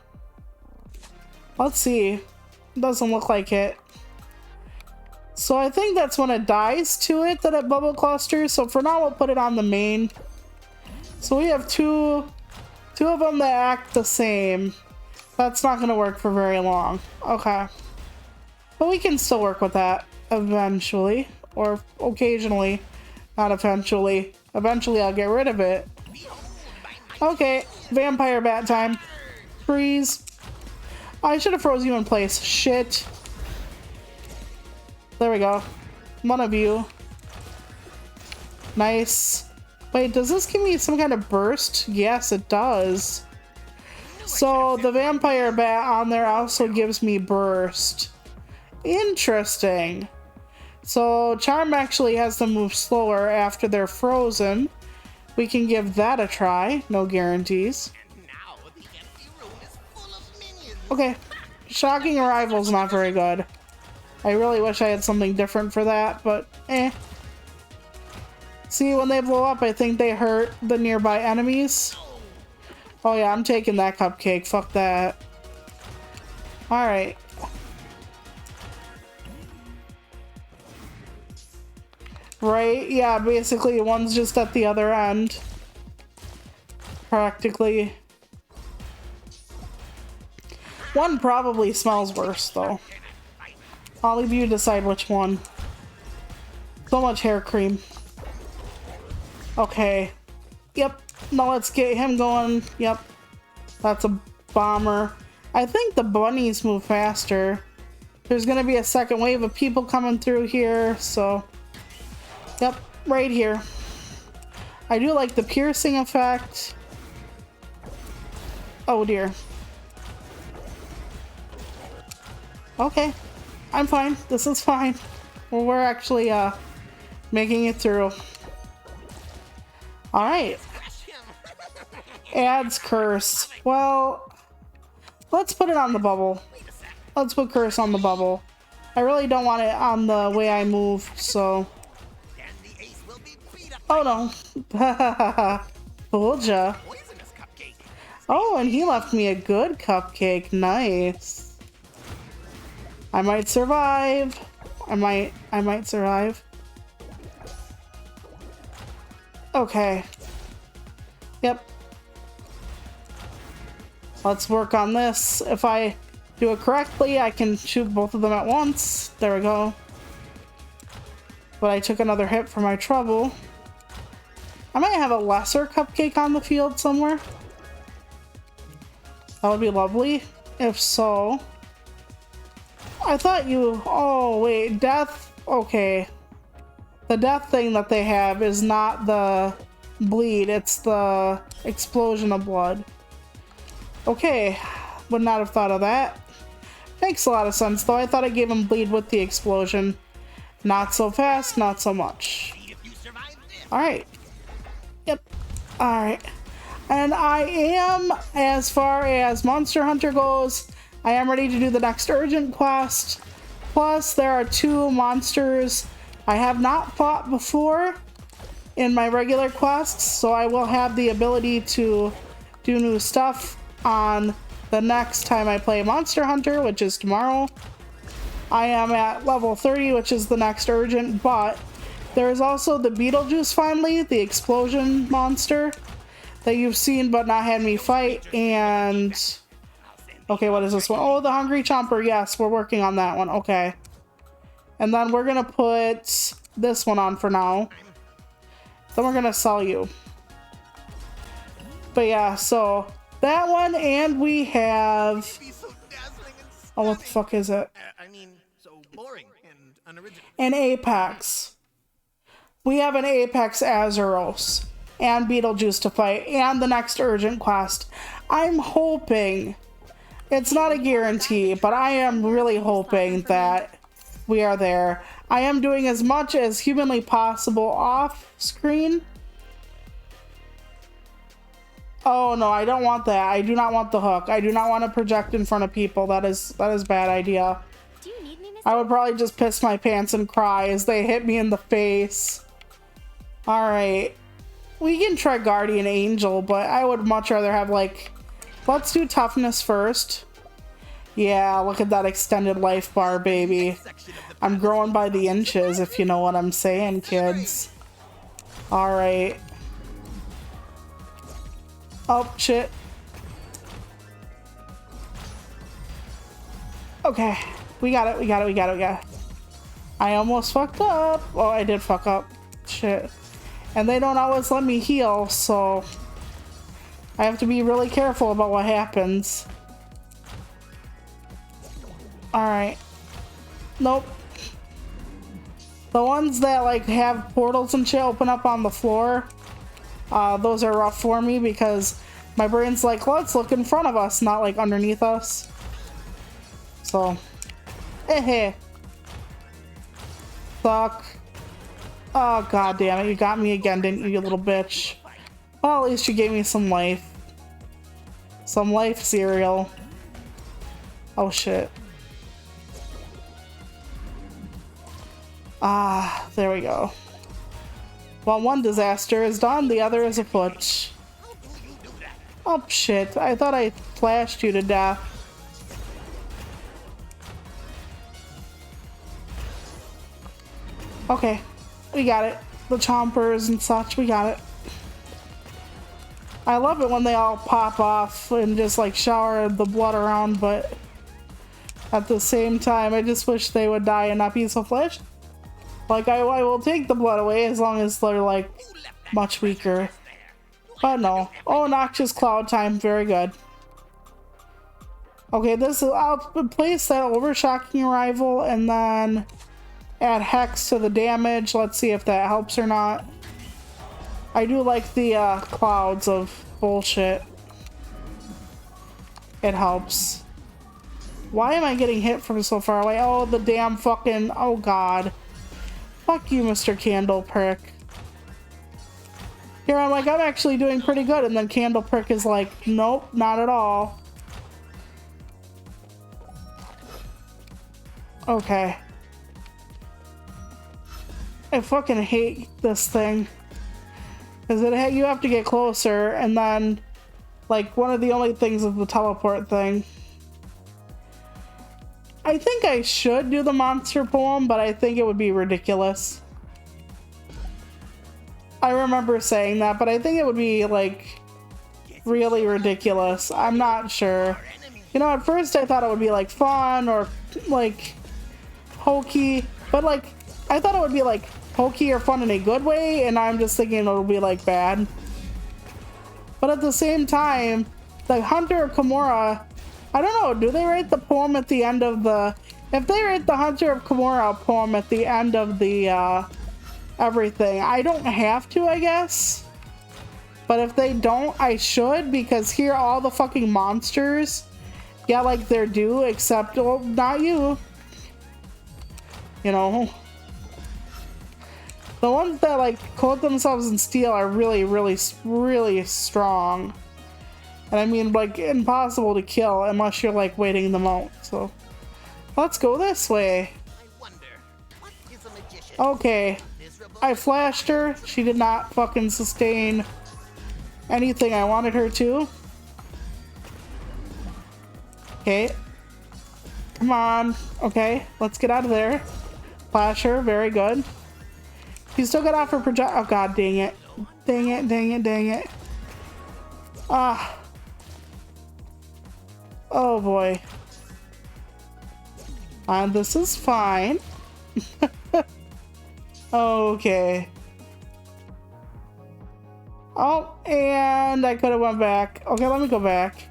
Let's see. It doesn't look like it. So I think that's when it dies to it that it bubble clusters. So for now, we'll put it on the main. So we have two of them that act the same. That's not going to work for very long. Okay. But we can still work with that eventually. Or occasionally. Not eventually. Eventually, I'll get rid of it. Okay. Vampire bat time. Freeze. I should have froze you in place. Shit. There we go. One of you. Nice. Wait, does this give me some kind of burst? Yes, it does. So the vampire bat on there also gives me burst. Interesting. So Charm actually has to move slower after they're frozen. We can give that a try. No guarantees. And now the empty room is full of minions. Okay. Shocking Arrival's not very good. I really wish I had something different for that, but eh. See, when they blow up, I think they hurt the nearby enemies. Oh yeah, I'm taking that cupcake. Fuck that. Alright. Right? Yeah, basically one's just at the other end. Practically. One probably smells worse, though. Can I I'll leave you to decide which one. So much hair cream. Okay. Yep. Now let's get him going. Yep. That's a bomber. I think the bunnies move faster. There's gonna be a second wave of people coming through here, so... Yep, right here. I do like the piercing effect. Oh dear. Okay. I'm fine. This is fine. Well, we're actually, making it through. Alright. Adds curse. Well, let's put it on the bubble. Let's put curse on the bubble. I really don't want it on the way I move, so... Oh no. Told ya. Oh, and he left me a good cupcake. Nice. I might survive. I might survive. Okay. Yep. Let's work on this. If I do it correctly, I can shoot both of them at once. There we go. But I took another hit for my trouble. I might have a lesser cupcake on the field somewhere. That would be lovely. If so. I thought you... Oh, wait. Death? Okay. The death thing that they have is not the bleed. It's the explosion of blood. Okay. Would not have thought of that. Makes a lot of sense, though. I thought I gave him bleed with the explosion. Not so fast, not so much. Alright. Yep. Alright. And I am, as far as Monster Hunter goes, I am ready to do the next urgent quest. Plus, there are 2 monsters I have not fought before in my regular quests, so I will have the ability to do new stuff on the next time I play Monster Hunter, which is tomorrow. I am at level 30, which is the next urgent, but there is also the Beetlejuice finally, the explosion monster that you've seen but not had me fight, and... Okay, what is this one? Oh, the Hungry Chomper. Yes, we're working on that one. Okay. And then we're gonna put this one on for now. Then we're gonna sell you. But yeah, so that one, and we have... Oh, what the fuck is it? I mean, so boring and unoriginal. An Apex. We have an Apex Azeros and Beetlejuice to fight, and the next urgent quest. I'm hoping... It's not a guarantee, but I am really hoping that we are there. I am doing as much as humanly possible off screen. Oh no, I don't want that. I do not want the hook. I do not want to project in front of people. That is a bad idea. Do you need me, Mr. I would probably just piss my pants and cry as they hit me in the face. Alright. We can try Guardian Angel, but I would much rather have, like... Let's do toughness first. Yeah, look at that extended life bar, baby. I'm growing by the inches, if you know what I'm saying, kids. Alright. Oh, shit. Okay. We got it, we got it, we got it, we got it. I almost fucked up. Oh, I did fuck up. Shit. And they don't always let me heal, so... I have to be really careful about what happens. Alright. Nope. The ones that like have portals and shit open up on the floor, those are rough for me because my brain's like, let's look in front of us, not like underneath us. So, hey. Suck. Oh, god damn it. You got me again, didn't you, you little bitch? Well, at least you gave me some life. Some life cereal. Oh, shit. Ah, there we go. Well, one disaster is done, the other is afoot. Oh, shit. I thought I flashed you to death. Okay. We got it. The chompers and such, we got it. I love it when they all pop off and just like shower the blood around, but At the same time, I just wish they would die and not be so fleshed. Like, I will take the blood away as long as they're, like, much weaker. But no. Oh, noxious cloud time. Very good. Okay, this is... I'll place that overshocking arrival and then add hex to the damage. Let's see if that helps or not. I do like the clouds of bullshit. It helps. Why am I getting hit from so far away? Oh, the damn fucking... Oh, God. Fuck you, Mr. Candle Prick. Here, I'm like, I'm actually doing pretty good. And then Candle Prick is like, nope, not at all. Okay. I fucking hate this thing. Because you have to get closer, and then, like, one of the only things is the teleport thing. I think I should do the monster poem, but I think it would be ridiculous. I remember saying that, but I think it would be, like, really ridiculous. I'm not sure. You know, at first I thought it would be, like, fun or, like, hokey, but, like, I thought it would be, like, hokey or fun in a good way, and I'm just thinking it'll be, like, bad. But at the same time, the Hunter of Kimura, I don't know, do they write the poem at the end of the... If they write the Hunter of Kimura poem at the end of the, everything, I don't have to, I guess. But if they don't, I should, because here all the fucking monsters get, like, their due, except, well, not you. You know? The ones that, like, coat themselves in steel are really, really, really strong. And I mean, like, impossible to kill unless you're, like, waiting them out. So, let's go this way. I wonder, what is a magician? Okay. Miserable? I flashed her. She did not fucking sustain anything I wanted her to. Okay. Come on. Okay, let's get out of there. Flash her. Very good. You still got off her project. Oh, God, dang it. Dang it, dang it, dang it. Ah. Oh, boy. This is fine. Okay. Oh, and I could have went back. Okay, let me go back.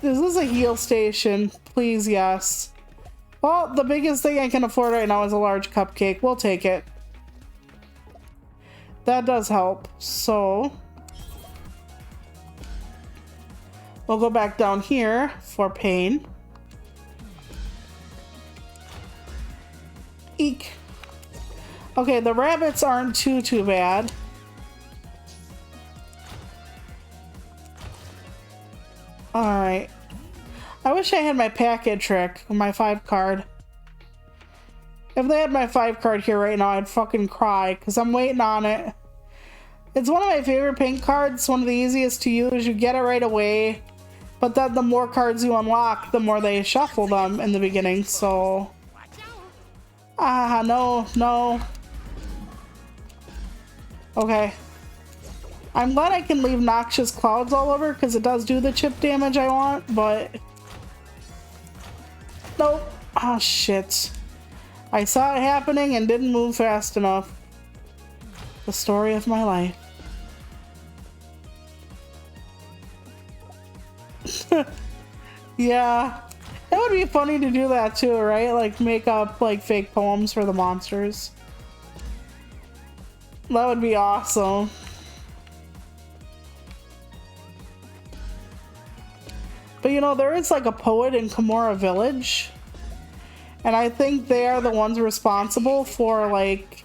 Is this a heal station? Please, yes. Well, the biggest thing I can afford right now is a large cupcake. We'll take it. That does help. So, we'll go back down here for pain. Eek. Okay, the rabbits aren't too bad. Alright. I wish I had my packet trick, my 5 card. If they had my 5 card here right now, I'd fucking cry, because I'm waiting on it. It's one of my favorite pink cards, one of the easiest to use. You get it right away, but then the more cards you unlock, the more they shuffle them in the beginning, so... no. Okay. I'm glad I can leave noxious clouds all over, because it does do the chip damage I want, but... Nope. Oh, shit. I saw it happening and didn't move fast enough. The story of my life. Yeah. It would be funny to do that too, right? Like, make up, like, fake poems for the monsters. That would be awesome. But you know, there is like a poet in Kimura Village, and I think they are the ones responsible for like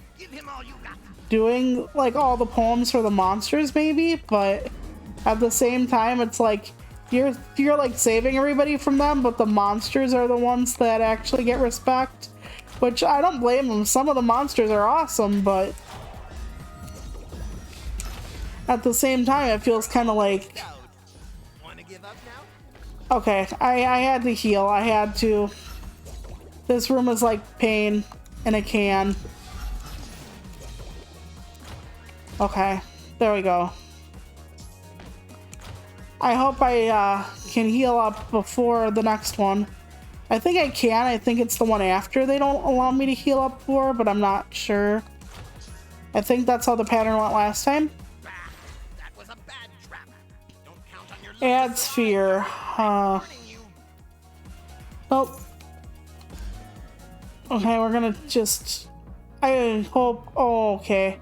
doing like all the poems for the monsters maybe, but at the same time it's like you're like saving everybody from them, but the monsters are the ones that actually get respect, which I don't blame them. Some of the monsters are awesome, but at the same time it feels kind of like... Okay, I had to heal. I had to. This room is like pain in a can. Okay, there we go. I hope I can heal up before the next one. I think I can. I think it's the one after they don't allow me to heal up for, but I'm not sure. I think that's how the pattern went last time. Bah, that was a bad trap. Don't count on your luck. Adds fear. Warning you. Nope. Okay, we're gonna just... I hope... Oh, okay.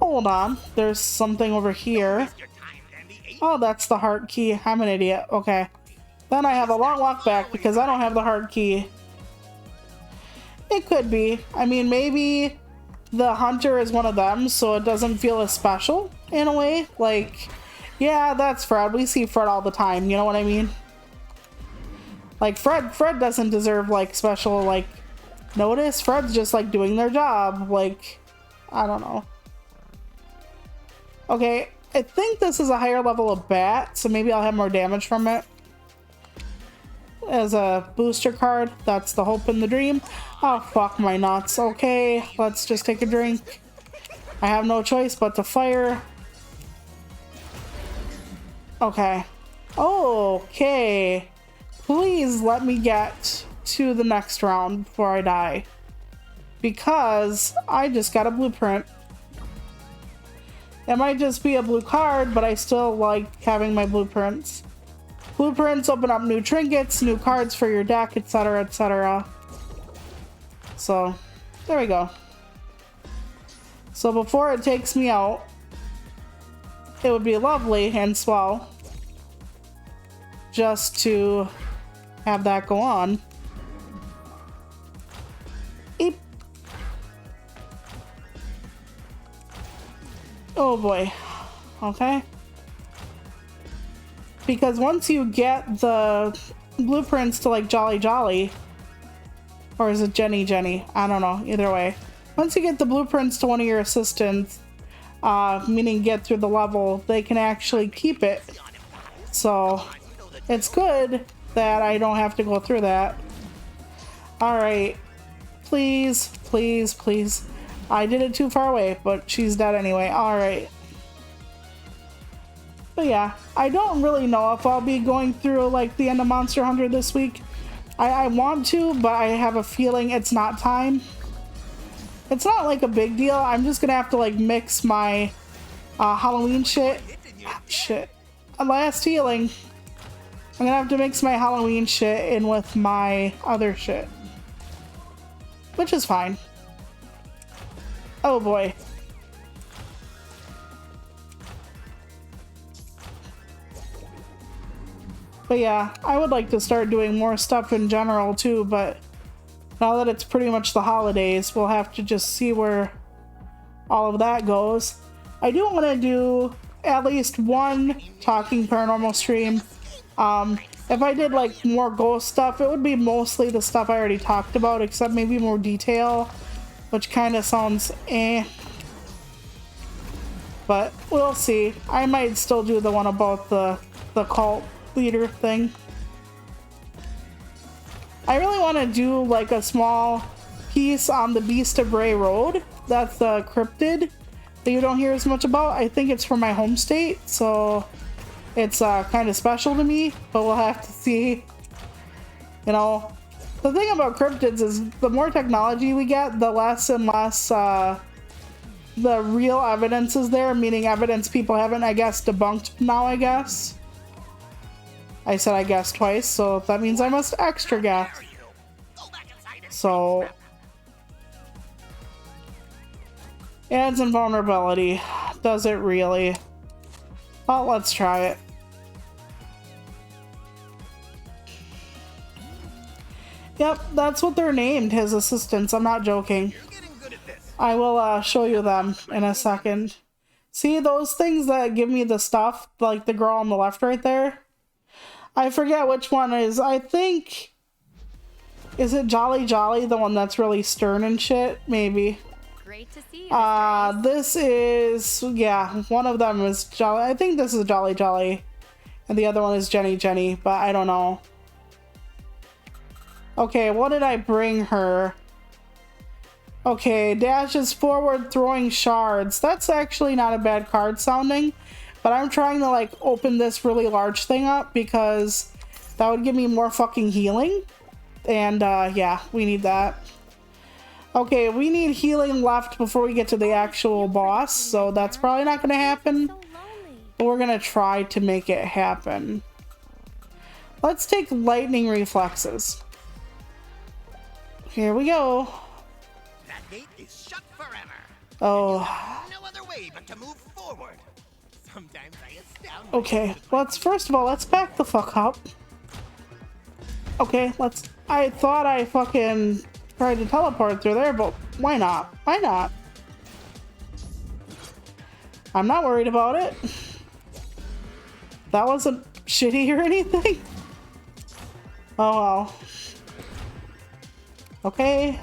Hold on. There's something over here. Waste your time, Dandy. Oh, that's the heart key. I'm an idiot. Okay. Then I have a long walk back because I don't have the heart key. It could be. I mean, maybe the hunter is one of them, so it doesn't feel as special in a way. Like, yeah, that's Fred. We see Fred all the time. You know what I mean? Like, Fred doesn't deserve, like, special, like, notice. Fred's just, like, doing their job. Like, I don't know. Okay, I think this is a higher level of bat, so maybe I'll have more damage from it. As a booster card, that's the hope and the dream. Oh, fuck my nuts. Okay, let's just take a drink. I have no choice but to fire. Okay. Okay. Please let me get to the next round before I die. Because I just got a blueprint. It might just be a blue card, but I still like having my blueprints. Blueprints open up new trinkets, new cards for your deck, etc., etc. So, there we go. So before it takes me out, it would be lovely and swell just to have that go on. Eep. Oh boy. Okay. Because once you get the blueprints to like Jolly Jolly, or is it Jenny Jenny? I don't know, either way. Once you get the blueprints to one of your assistants, meaning get through the level, they can actually keep it. So it's good that I don't have to go through that. Alright. Please, please, please. I did it too far away, but she's dead anyway. Alright. But yeah, I don't really know if I'll be going through like the end of Monster Hunter this week. I want to, but I have a feeling it's not time. It's not like a big deal. I'm just gonna have to like mix my Halloween shit. Shit. Last healing. I'm gonna have to mix my Halloween shit in with my other shit. Which is fine. Oh boy. But yeah, I would like to start doing more stuff in general too, but now that it's pretty much the holidays, we'll have to just see where all of that goes. I do want to do at least one Talking Paranormal stream. If I did like more ghost stuff, it would be mostly the stuff I already talked about, except maybe more detail, which kind of sounds eh. But we'll see. I might still do the one about the cult leader thing. I really want to do like a small piece on the Beast of Bray Road. That's the cryptid that you don't hear as much about. I think it's from my home state, so it's kind of special to me, but we'll have to see. You know, the thing about cryptids is the more technology we get, the less and less the real evidence is there, meaning evidence people haven't, I guess, debunked now, I guess. I said I guess twice, so that means I must extra guess. So, adds invulnerability. Does it really? Well, let's try it. Yep, that's what they're named, his assistants. I'm not joking. I will show you them in a second. See those things that give me the stuff, like the girl on the left right there? I forget which one is. I think... Is it Jolly Jolly, the one that's really stern and shit? Maybe. Great to see you. This is... Yeah, one of them is Jolly... I think this is Jolly Jolly. And the other one is Jenny Jenny, but I don't know. Okay, what did I bring her? Okay, dashes forward throwing shards. That's actually not a bad card sounding. But I'm trying to like open this really large thing up because that would give me more fucking healing. And yeah, we need that. Okay, we need healing left before we get to the actual boss, so that's probably not gonna happen. So lonely. But we're gonna try to make it happen. Let's take lightning reflexes. Here we go. That gate is shut forever. Oh, No other way but to move forward. Sometimes I astound okay. First of all, let's back the fuck up. Okay, I thought I fucking tried to teleport through there, but why not? Why not? I'm not worried about it. That wasn't shitty or anything. Oh well. Okay.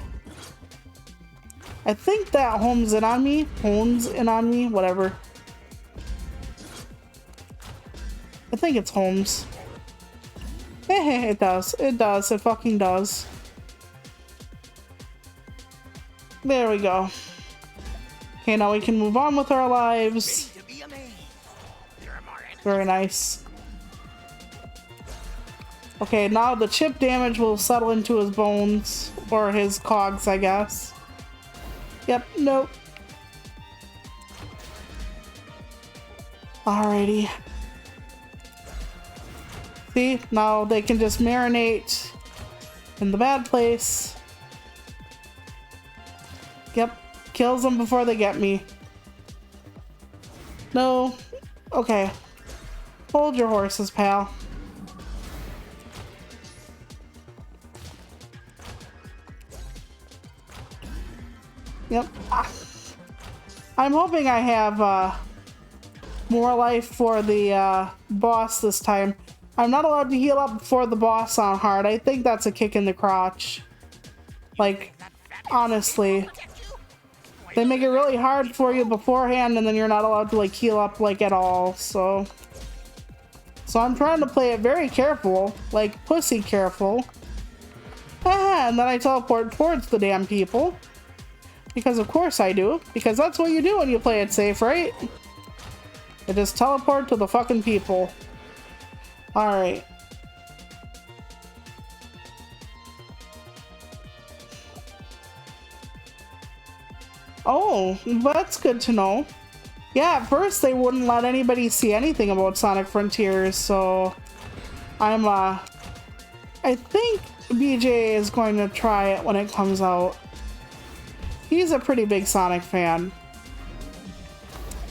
I think that hones in on me, whatever. I think it's Holmes. It does. It does. It fucking does. There we go. Okay, now we can move on with our lives. to be amazed. There are more enemies. Very nice. Okay, now the chip damage will settle into his bones. Or his cogs, I guess. Yep, nope. Alrighty. See, now they can just marinate in the bad place. Yep, kills them before they get me. No. Okay. Hold your horses, pal. Yep. I'm hoping I have more life for the boss this time. I'm not allowed to heal up before the boss on hard. I think that's a kick in the crotch. Like, honestly. They make it really hard for you beforehand, and then you're not allowed to like heal up like at all, so I'm trying to play it very careful, like pussy careful. And then I teleport towards the damn people. Because of course I do. Because that's what you do when you play it safe, right? You just teleport to the fucking people. Alright. Oh, that's good to know. Yeah, at first they wouldn't let anybody see anything about Sonic Frontiers, so I think BJ is going to try it when it comes out. He's a pretty big Sonic fan.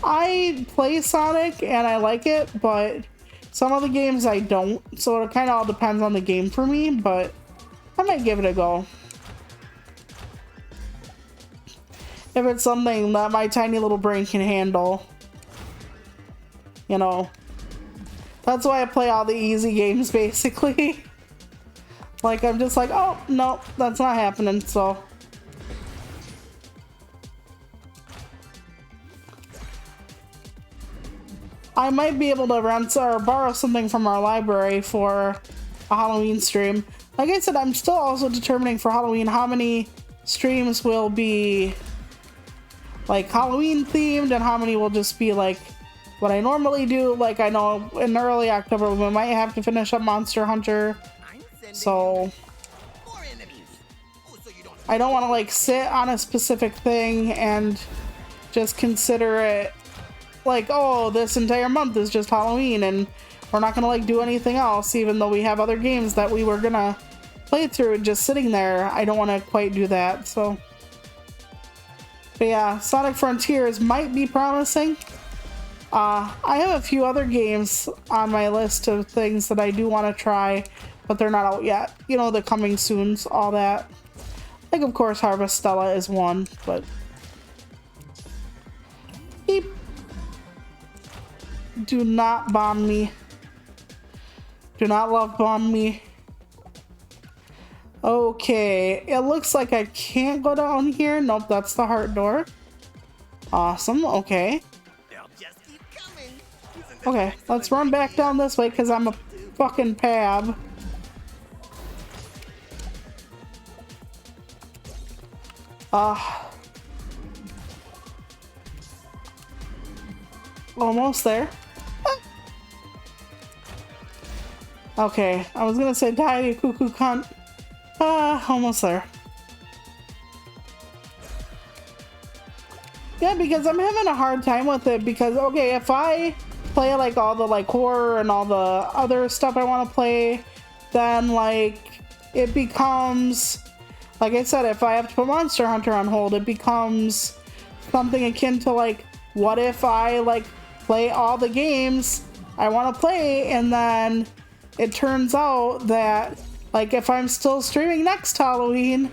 I play Sonic and I like it, but some of the games I don't, so it kind of all depends on the game for me, but I might give it a go. If it's something that my tiny little brain can handle. You know. That's why I play all the easy games, basically. Like, I'm just like, oh, no, that's not happening, so. I might be able to rent or borrow something from our library for a Halloween stream. Like I said, I'm still also determining for Halloween how many streams will be like Halloween themed and how many will just be like what I normally do. Like I know in early October we might have to finish up Monster Hunter, so I don't want to like sit on a specific thing and just consider it like, oh, this entire month is just Halloween and we're not gonna like do anything else, even though we have other games that we were gonna play through just sitting there. I don't want to quite do that, so. But yeah, Sonic Frontiers might be promising. I have a few other games on my list of things that I do want to try, but they're not out yet. You know, the coming soons, all that. Like, of course, Harvestella is one, but... Beep. Do not bomb me. Do not love bomb me. Okay, it looks like I can't go down here. Nope, that's the heart door. Awesome, okay. Okay, let's run back down this way because I'm a fucking pab. Almost there. Okay, I was gonna say die, you cuckoo cunt. Almost there. Yeah, because I'm having a hard time with it because, okay, if I play like all the like horror and all the other stuff I want to play, then like it becomes, like I said, if I have to put Monster Hunter on hold, it becomes something akin to like, what if I like play all the games I want to play and then it turns out that like if I'm still streaming next Halloween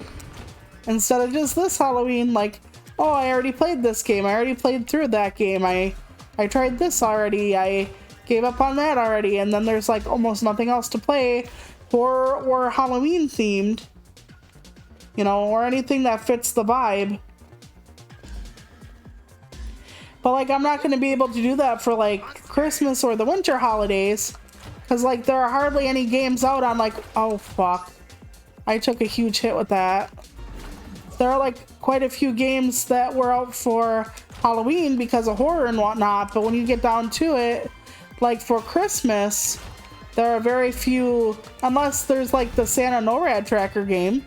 instead of just this Halloween, like, oh, I already played this game, I already played through that game, I tried this already, I gave up on that already, and then there's like almost nothing else to play or Halloween themed, you know, or anything that fits the vibe. But like I'm not going to be able to do that for like Christmas or the winter holidays because like there are hardly any games out on like, oh fuck, I took a huge hit with that. There are like quite a few games that were out for Halloween because of horror and whatnot, but when you get down to it, like for Christmas, there are very few, unless there's like the Santa NORAD tracker game.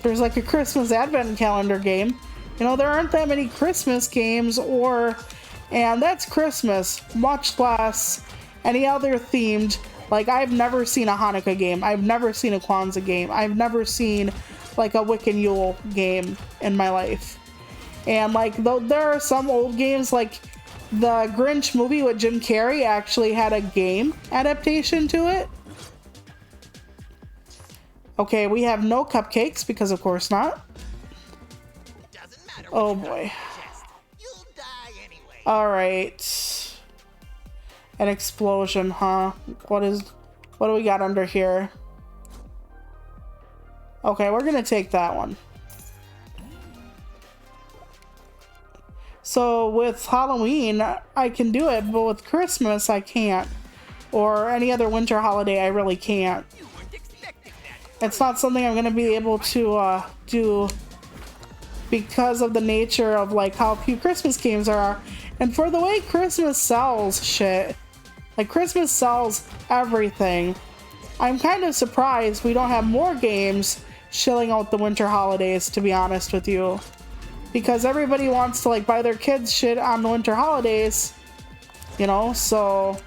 There's like a Christmas advent calendar game. You know, there aren't that many Christmas games and that's Christmas, much less any other themed. Like I've never seen a Hanukkah game. I've never seen a Kwanzaa game. I've never seen like a Wiccan Yule game in my life. And like though there are some old games, like the Grinch movie with Jim Carrey actually had a game adaptation to it. Okay, we have no cupcakes because of course not. Doesn't matter. Oh boy. You'll die anyway. All right. An explosion, huh? What do we got under here? Okay, we're gonna take that one. So with Halloween, I can do it, but with Christmas, I can't. Or any other winter holiday, I really can't. You weren't expecting that. It's not something I'm gonna be able to do because of the nature of like how few Christmas games there are. And for the way Christmas sells shit, like Christmas sells everything, I'm kind of surprised we don't have more games chilling out the winter holidays, to be honest with you, because everybody wants to like buy their kids shit on the winter holidays, you know. So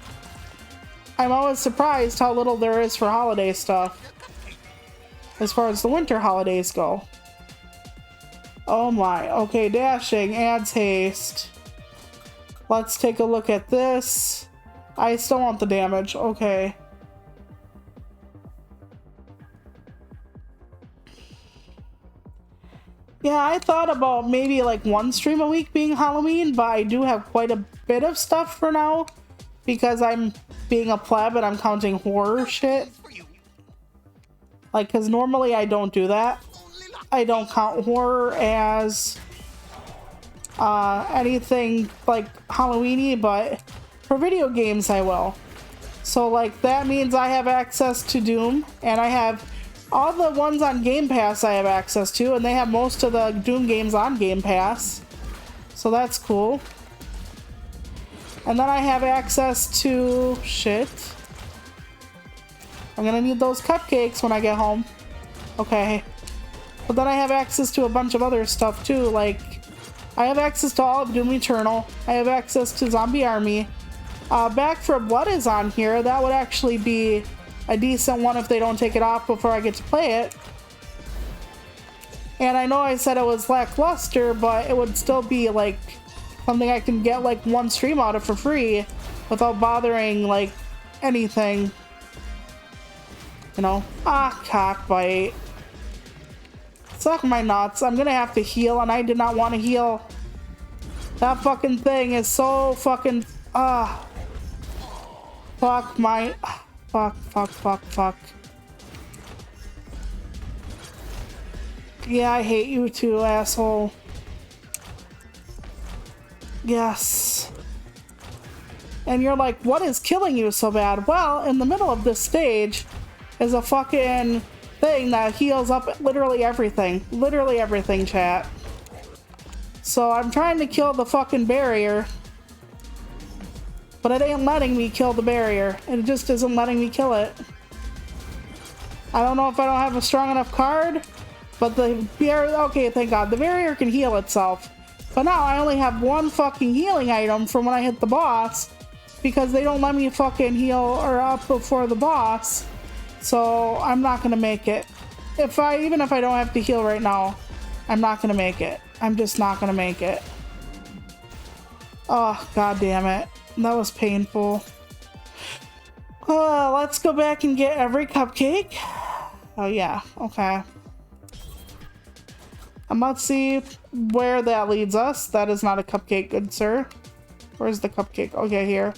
I'm always surprised how little there is for holiday stuff as far as the winter holidays go. Oh my. Okay, dashing adds haste. Let's take a look at this. I still want the damage. Okay. Yeah, I thought about maybe like one stream a week being Halloween, but I do have quite a bit of stuff for now because I'm being a pleb and I'm counting horror shit. Like, because normally I don't do that. I don't count horror as anything like Halloween-y, but for video games I will. So like that means I have access to Doom, and I have all the ones on Game Pass I have access to, and they have most of the Doom games on Game Pass. So that's cool. And then I have access to shit. I'm gonna need those cupcakes when I get home. Okay. But then I have access to a bunch of other stuff too, like I have access to all of Doom Eternal. I have access to Zombie Army. Back 4 Blood is on here. That would actually be a decent one if they don't take it off before I get to play it. And I know I said it was lackluster, but it would still be like something I can get like one stream out of for free without bothering like anything. You know? Ah, cockbite. Suck my nuts. I'm gonna have to heal, and I did not want to heal. That fucking thing is so fucking... Fuck my... Fuck. Yeah, I hate you too, asshole. Yes. And you're like, what is killing you so bad? Well, in the middle of this stage is a fucking thing that heals up literally everything. Literally everything, chat. So I'm trying to kill the fucking barrier, but it ain't letting me kill the barrier. It just isn't letting me kill it. I don't know if I don't have a strong enough card, but the barrier, okay, thank God. The barrier can heal itself. But now I only have one fucking healing item from when I hit the boss because they don't let me fucking heal or up before the boss. So I'm not gonna make it. Even if I don't have to heal right now, I'm not gonna make it. I'm just not gonna make it. Oh, god damn it. That was painful. Let's go back and get every cupcake. Oh yeah, okay. And let's see where that leads us. That is not a cupcake, good sir. Where's the cupcake? Okay, here.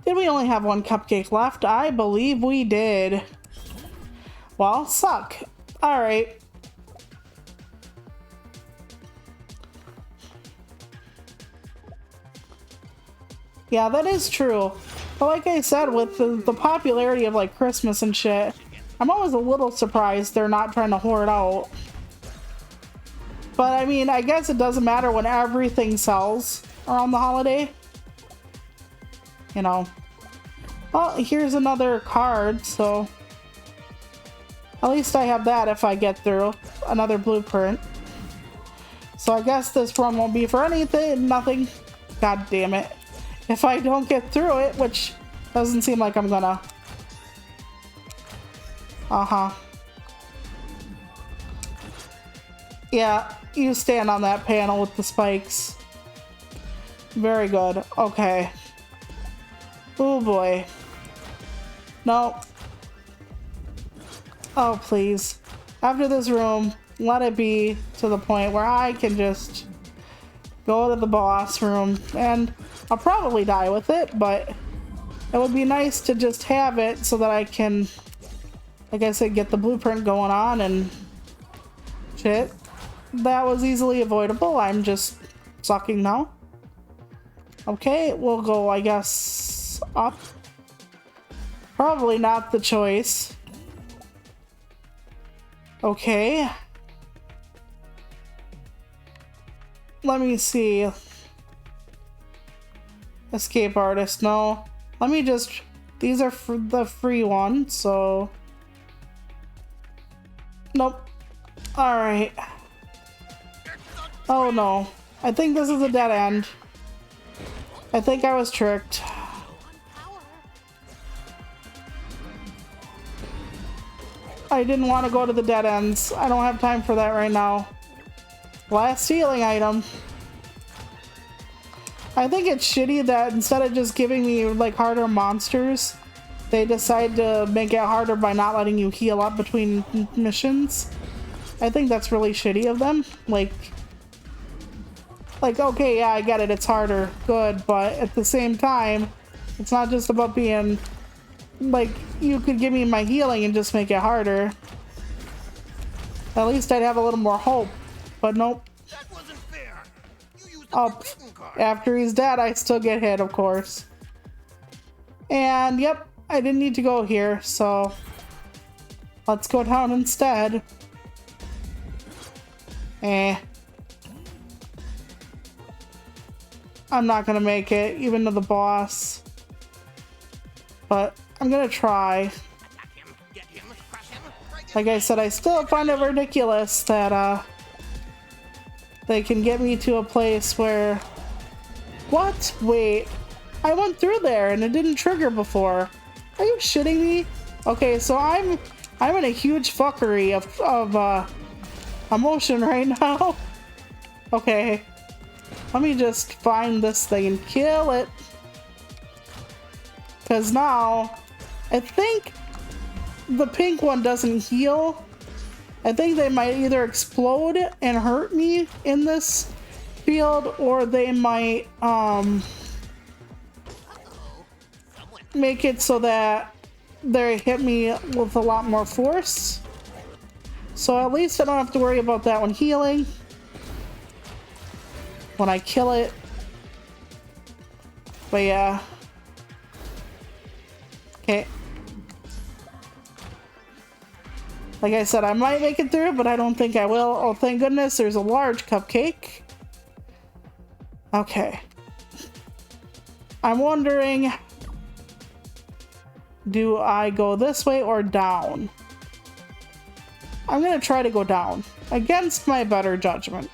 Did we only have one cupcake left? I believe we did. Well, suck. Alright. Yeah, that is true. But like I said, with the popularity of like Christmas and shit, I'm always a little surprised they're not trying to whore it out. But I mean, I guess it doesn't matter when everything sells around the holiday. You know. Well, here's another card, so at least I have that if I get through another blueprint. So I guess this run won't be for anything, nothing. God damn it. If I don't get through it, which doesn't seem like I'm gonna. Uh-huh. Yeah, you stand on that panel with the spikes. Very good. Okay. Oh boy. No. Oh, please. After this room, let it be to the point where I can just go to the boss room, and I'll probably die with it, but it would be nice to just have it so that I can, like I said, get the blueprint going on and shit. That was easily avoidable. I'm just sucking now. Okay, we'll go, I guess, up. Probably not the choice. Okay. Let me see. Escape artist, no. Let me just, these are for the free one, so. Nope. Alright. Oh no. I think this is a dead end. I think I was tricked. I didn't want to go to the dead ends. I don't have time for that right now. Last healing item. I think it's shitty that instead of just giving me like harder monsters, they decide to make it harder by not letting you heal up between missions. I think that's really shitty of them. Like, okay, yeah, I get it, it's harder, good, but at the same time, it's not just about being, like, you could give me my healing and just make it harder. At least I'd have a little more hope, but nope. That wasn't fair. You used the Oh, forbidden card. after he's dead, I still get hit, of course. And, yep, I didn't need to go here, so let's go down instead. I'm not gonna make it, even to the boss. But I'm gonna try. Attack him, get him, crush him, break him. Like I said, I still find it ridiculous that they can get me to a place where... What? Wait. I went through there and it didn't trigger before. Are you shitting me? Okay, so I'm in a huge fuckery of emotion right now. Okay. Let me just find this thing and kill it. Because now, I think the pink one doesn't heal. I think they might either explode and hurt me in this field, or they might make it so that they hit me with a lot more force. So at least I don't have to worry about that one healing when I kill it. But yeah. Okay. Like I said, I might make it through, but I don't think I will. Oh, thank goodness, there's a large cupcake. Okay. I'm wondering Do I go this way or down? I'm gonna try to go down against my better judgment.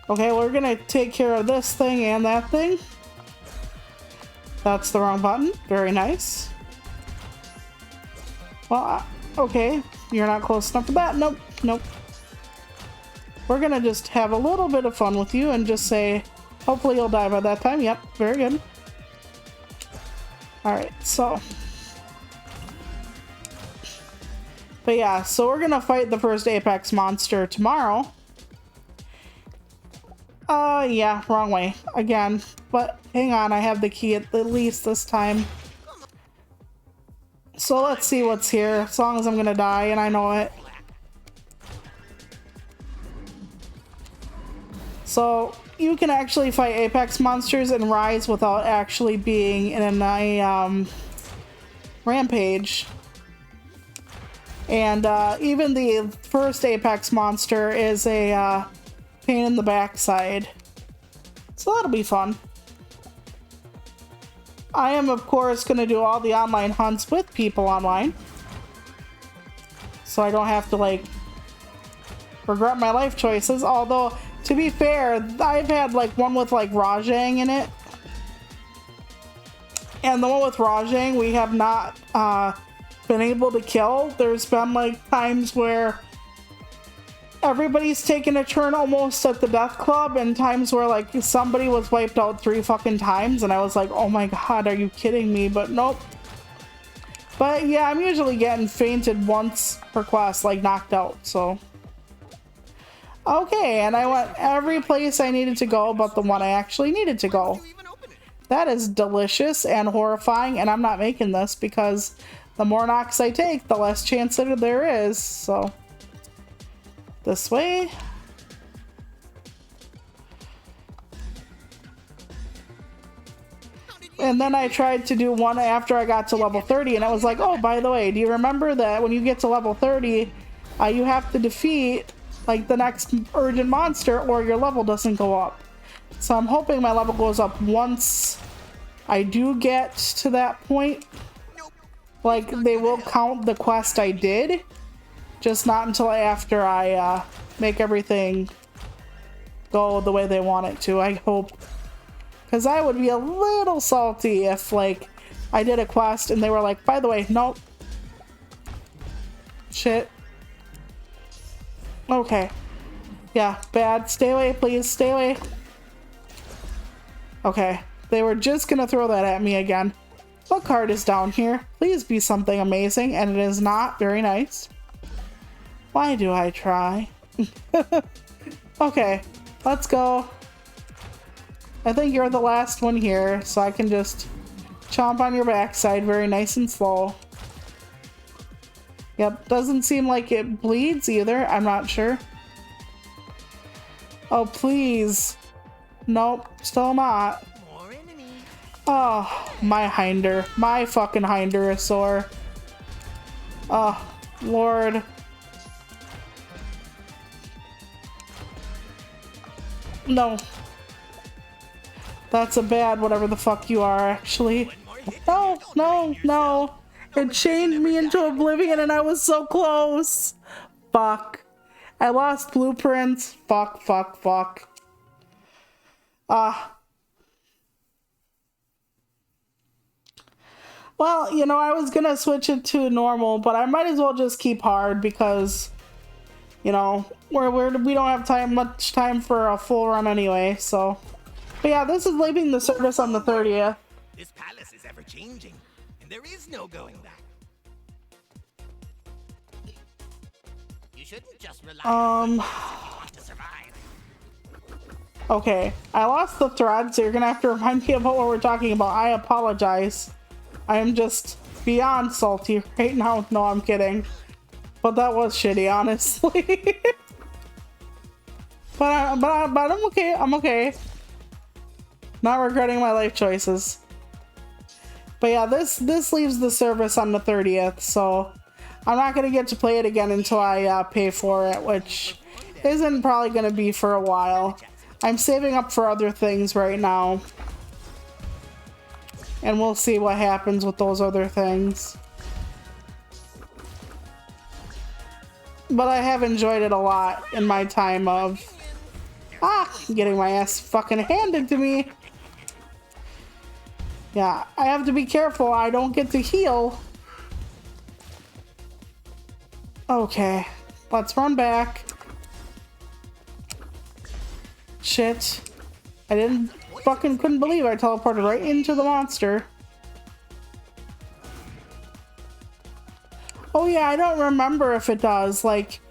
Okay, we're gonna take care of this thing and that thing. That's the wrong button. Very nice. Well, okay. You're not close enough for that. Nope. Nope. We're gonna just have a little bit of fun with you and just say, hopefully you'll die by that time. Yep. Very good. Alright, so. But yeah, so we're gonna fight the first Apex monster tomorrow. Yeah, wrong way. Again. But hang on, I have the key at least this time. So let's see what's here, as long as I'm gonna die and I know it. So you can actually fight Apex monsters and Rise without actually being in a rampage. And even the first Apex monster is a pain in the backside. So that'll be fun. I am, of course, going to do all the online hunts with people online. So I don't have to, like, regret my life choices. Although, to be fair, I've had, like, one with, like, Rajang in it. And the one with Rajang, we have not been able to kill. There's been, like, times where everybody's taken a turn almost at the death club, and times where like somebody was wiped out 3 fucking times and I was like, oh my god, are you kidding me? But nope. But yeah, I'm usually getting fainted once per quest, like knocked out. So okay, and I went every place I needed to go but the one I actually needed to go. That is delicious and horrifying, and I'm not making this because the more knocks I take, the less chance that there is. So this way. And then I tried to do one after I got to level 30 and I was like, oh, by the way, do you remember that when you get to level 30, you have to defeat like the next urgent monster or your level doesn't go up. So I'm hoping my level goes up once I do get to that point. Like they will count the quest I did. Just not until after I make everything go the way they want it to, I hope. Because I would be a little salty if, like, I did a quest and they were like, by the way, nope. Shit. Okay. Yeah, bad. Stay away, please. Stay away. Okay. They were just gonna throw that at me again. What card is down here? Please be something amazing, and it is not. Very nice. Why do I try? Okay, let's go. I think you're the last one here, so I can just chomp on your backside very nice and slow. Yep, doesn't seem like it bleeds either. I'm not sure. Oh, please. Nope, still not. Oh, my hinder. My fucking hinder is sore. Oh, Lord. No. That's a bad whatever the fuck you are, actually. No, no, no. It chained me into oblivion and I was so close. Fuck. I lost blueprints. Fuck, fuck, fuck. Well, you know, I was gonna switch it to normal, but I might as well just keep hard because, you know, we don't have much time for a full run anyway, so. But yeah, this is leaving the service on the 30th. This palace is ever changing, and there is no going back. You shouldn't just rely on if you want to survive. Okay, I lost the thread, so you're gonna have to remind me about what we're talking about. I apologize. I am just beyond salty right now. No, I'm kidding. But that was shitty, honestly. but I'm okay. I'm okay. Not regretting my life choices. But yeah, this leaves the service on the 30th, so I'm not gonna get to play it again until I pay for it, which isn't probably gonna be for a while. I'm saving up for other things right now. And we'll see what happens with those other things. But I have enjoyed it a lot in my time of getting my ass fucking handed to me. Yeah, I have to be careful. I don't get to heal. Okay, let's run back. Shit. I couldn't believe I teleported right into the monster. Oh yeah, I don't remember if it does, like,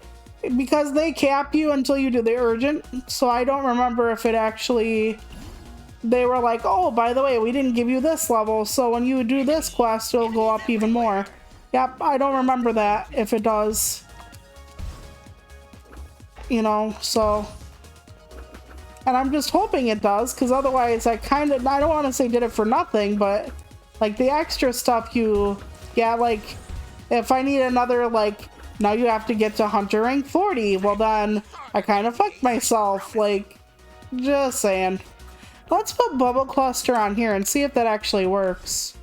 because they cap you until you do the urgent, so I don't remember if it actually, they were like, oh, by the way, we didn't give you this level, so when you do this quest, it'll go up even more. Yep, I don't remember that, if it does. You know, so... And I'm just hoping it does, because otherwise I don't want to say did it for nothing, but like the extra stuff you get, like if I need another, like now you have to get to Hunter rank 40, well then I kind of fucked myself, like just saying. Let's put Bubble Cluster on here and see if that actually works.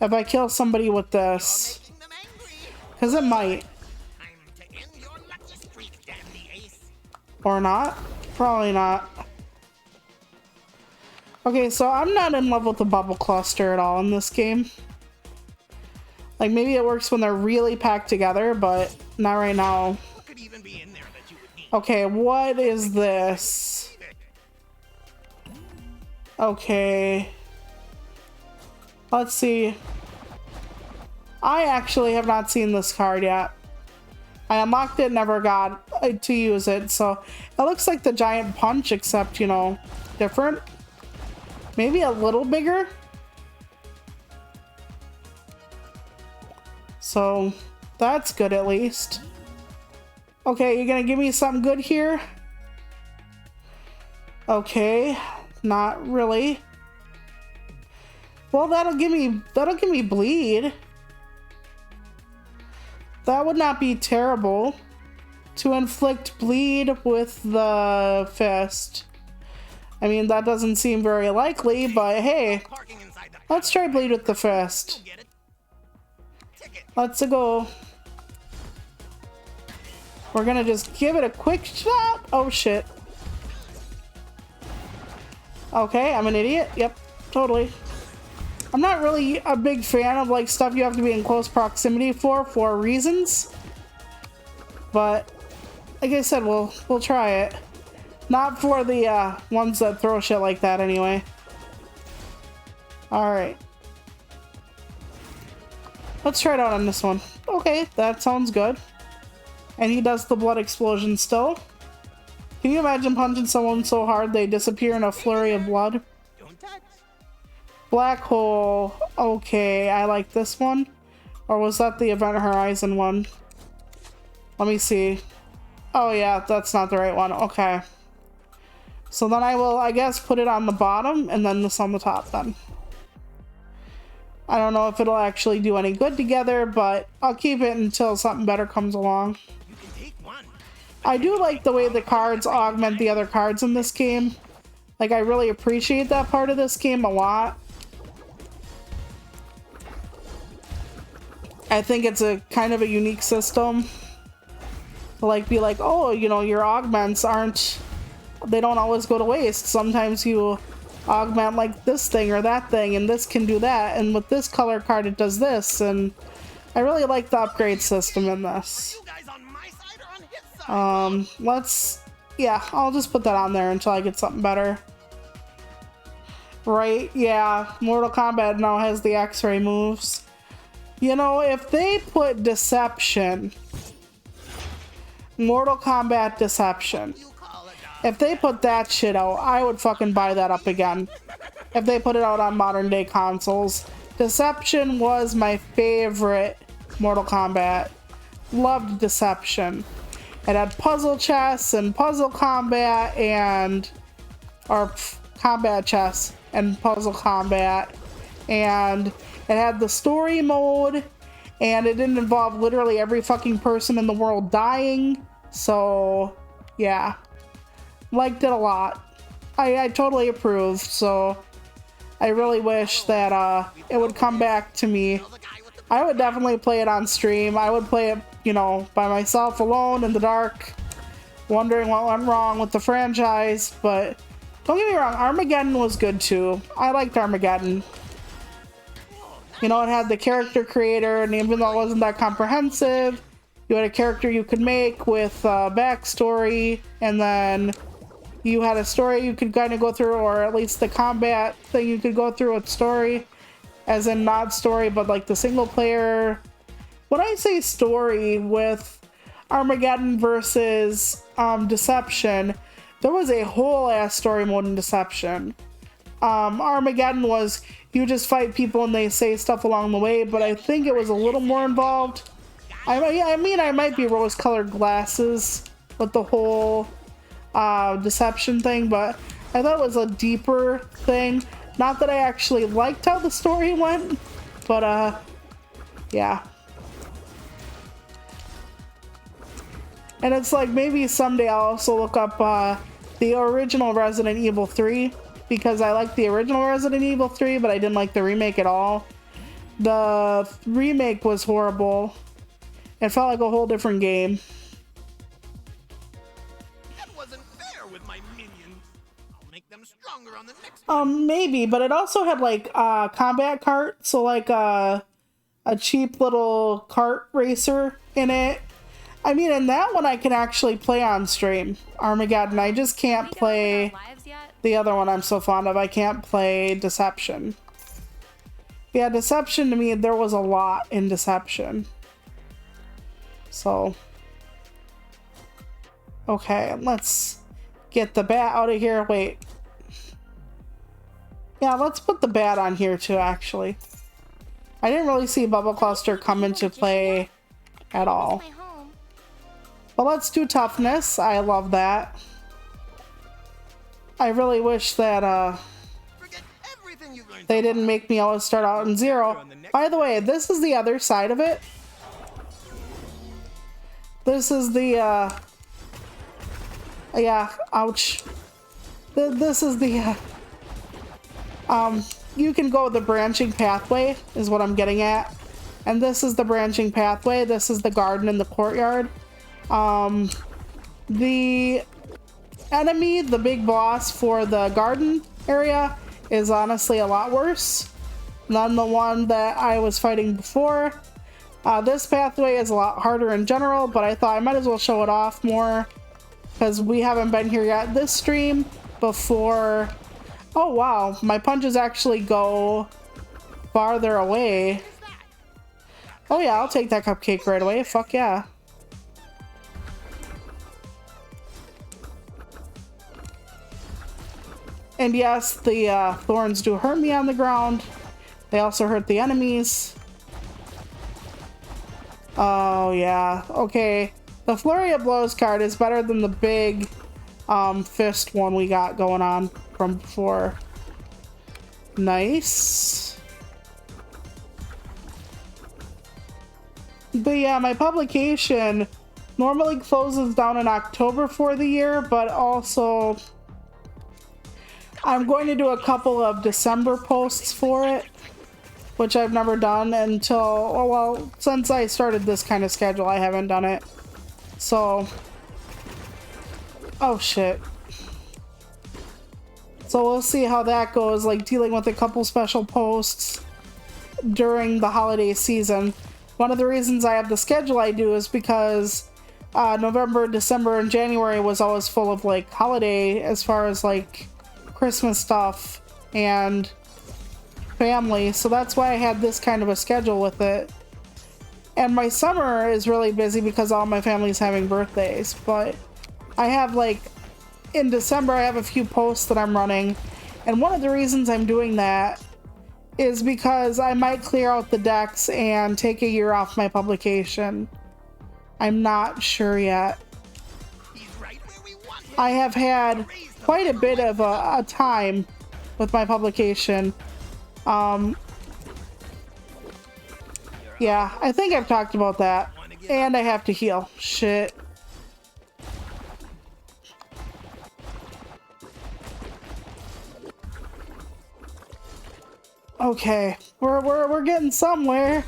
If I kill somebody with this, because it might. Or not. Probably not. Okay, so I'm not in love with the bubble cluster at all in this game. Like, maybe it works when they're really packed together, but not right now. Okay, what is this? Okay. Let's see. I actually have not seen this card yet. I unlocked it, never got to use it, so it looks like the giant punch, except, you know, different. Maybe a little bigger. So that's good at least. Okay, you're gonna give me something good here? Okay, not really. Well, that'll give me bleed. That would not be terrible. To inflict bleed with the fist. I mean, that doesn't seem very likely, but hey, let's try bleed with the fist. Let's go. We're gonna just give it a quick shot. Oh shit. Okay, I'm an idiot. Yep, totally. I'm not really a big fan of like stuff you have to be in close proximity for reasons. But like I said, we'll try it. Not for the ones that throw shit like that anyway. Alright. Let's try it out on this one. Okay, that sounds good. And he does the blood explosion still. Can you imagine punching someone so hard they disappear in a flurry of blood? Black hole. Okay, I like this one. Or was that the Event Horizon one? Let me see. Oh yeah, that's not the right one. Okay. So then I will, I guess, put it on the bottom and then this on the top then. I don't know if it'll actually do any good together, but I'll keep it until something better comes along. I do like the way the cards augment the other cards in this game. Like, I really appreciate that part of this game a lot. I think it's a kind of a unique system. To like be like, oh, you know, your augments aren't, they don't always go to waste. Sometimes you augment like this thing or that thing, and this can do that, and with this color card it does this, and I really like the upgrade system in this. Yeah, I'll just put that on there until I get something better. Right, yeah, Mortal Kombat now has the X-ray moves. You know, if they put Deception, Mortal Kombat Deception, if they put that shit out, I would fucking buy that up again. If they put it out on modern day consoles. Deception was my favorite Mortal Kombat. Loved Deception. It had puzzle chess and puzzle combat and... or combat chess and puzzle combat. And it had the story mode. And it didn't involve literally every fucking person in the world dying. So, yeah. Liked it a lot. I totally approved, so I really wish that it would come back to me. I would definitely play it on stream. I would play it, you know, by myself alone in the dark, wondering what went wrong with the franchise. But don't get me wrong, Armageddon was good too. I liked Armageddon. You know, it had the character creator, and even though it wasn't that comprehensive, you had a character you could make with backstory, and then you had a story you could kind of go through, or at least the combat thing you could go through with story, as in not story, but like the single player. When I say story with Armageddon versus Deception, there was a whole ass story mode in Deception. Armageddon was you just fight people and they say stuff along the way, but I think it was a little more involved. I mean, I might be rose-colored glasses with the whole Deception thing, but I thought it was a deeper thing. Not that I actually liked how the story went, but yeah. And it's like, maybe someday I'll also look up the original Resident Evil 3, because I liked the original Resident Evil 3, but I didn't like the remake at all. The remake was horrible. It felt like a whole different game. That wasn't fair with my minions. I'll make them stronger on the next Maybe, but it also had like combat cart, so like a cheap little kart racer in it. I mean, in that one I can actually play on stream, Armageddon. I just can't play the other one I'm so fond of. I can't play Deception. Yeah, Deception, to me, there was a lot in Deception. So, okay, let's get the bat out of here. Wait. Yeah, let's put the bat on here too, actually. I didn't really see Bubble Cluster come into play at all. But let's do toughness. I love that. I really wish that they didn't make me always start out in 0. By the way, this is the other side of it. This is the yeah, ouch. This is the you can go the branching pathway is what I'm getting at. And this is the branching pathway. This is the garden in the courtyard. The enemy, the big boss for the garden area, is honestly a lot worse than the one that I was fighting before. This pathway is a lot harder in general, but I thought I might as well show it off more because we haven't been here yet this stream before. Oh wow, my punches actually go farther away. Oh yeah, I'll take that cupcake right away. Fuck yeah. And yes, the thorns do hurt me on the ground. They also hurt the enemies. Oh yeah, okay. The Flurry of Blows card is better than the big fist one we got going on from before. Nice. But yeah, my publication normally closes down in October for the year, but also I'm going to do a couple of December posts for it, which I've never done until, oh well, since I started this kind of schedule, I haven't done it. So, oh shit. So we'll see how that goes, like dealing with a couple special posts during the holiday season. One of the reasons I have the schedule I do is because November, December, and January was always full of like holiday as far as like Christmas stuff and family, so that's why I had this kind of a schedule with it. And my summer is really busy because all my family's having birthdays, but I have like in December I have a few posts that I'm running, and one of the reasons I'm doing that is because I might clear out the decks and take a year off my publication. I'm not sure yet. I have had quite a bit of a time with my publication. Yeah, I think I've talked about that. And I have to heal. Shit. Okay, we're getting somewhere.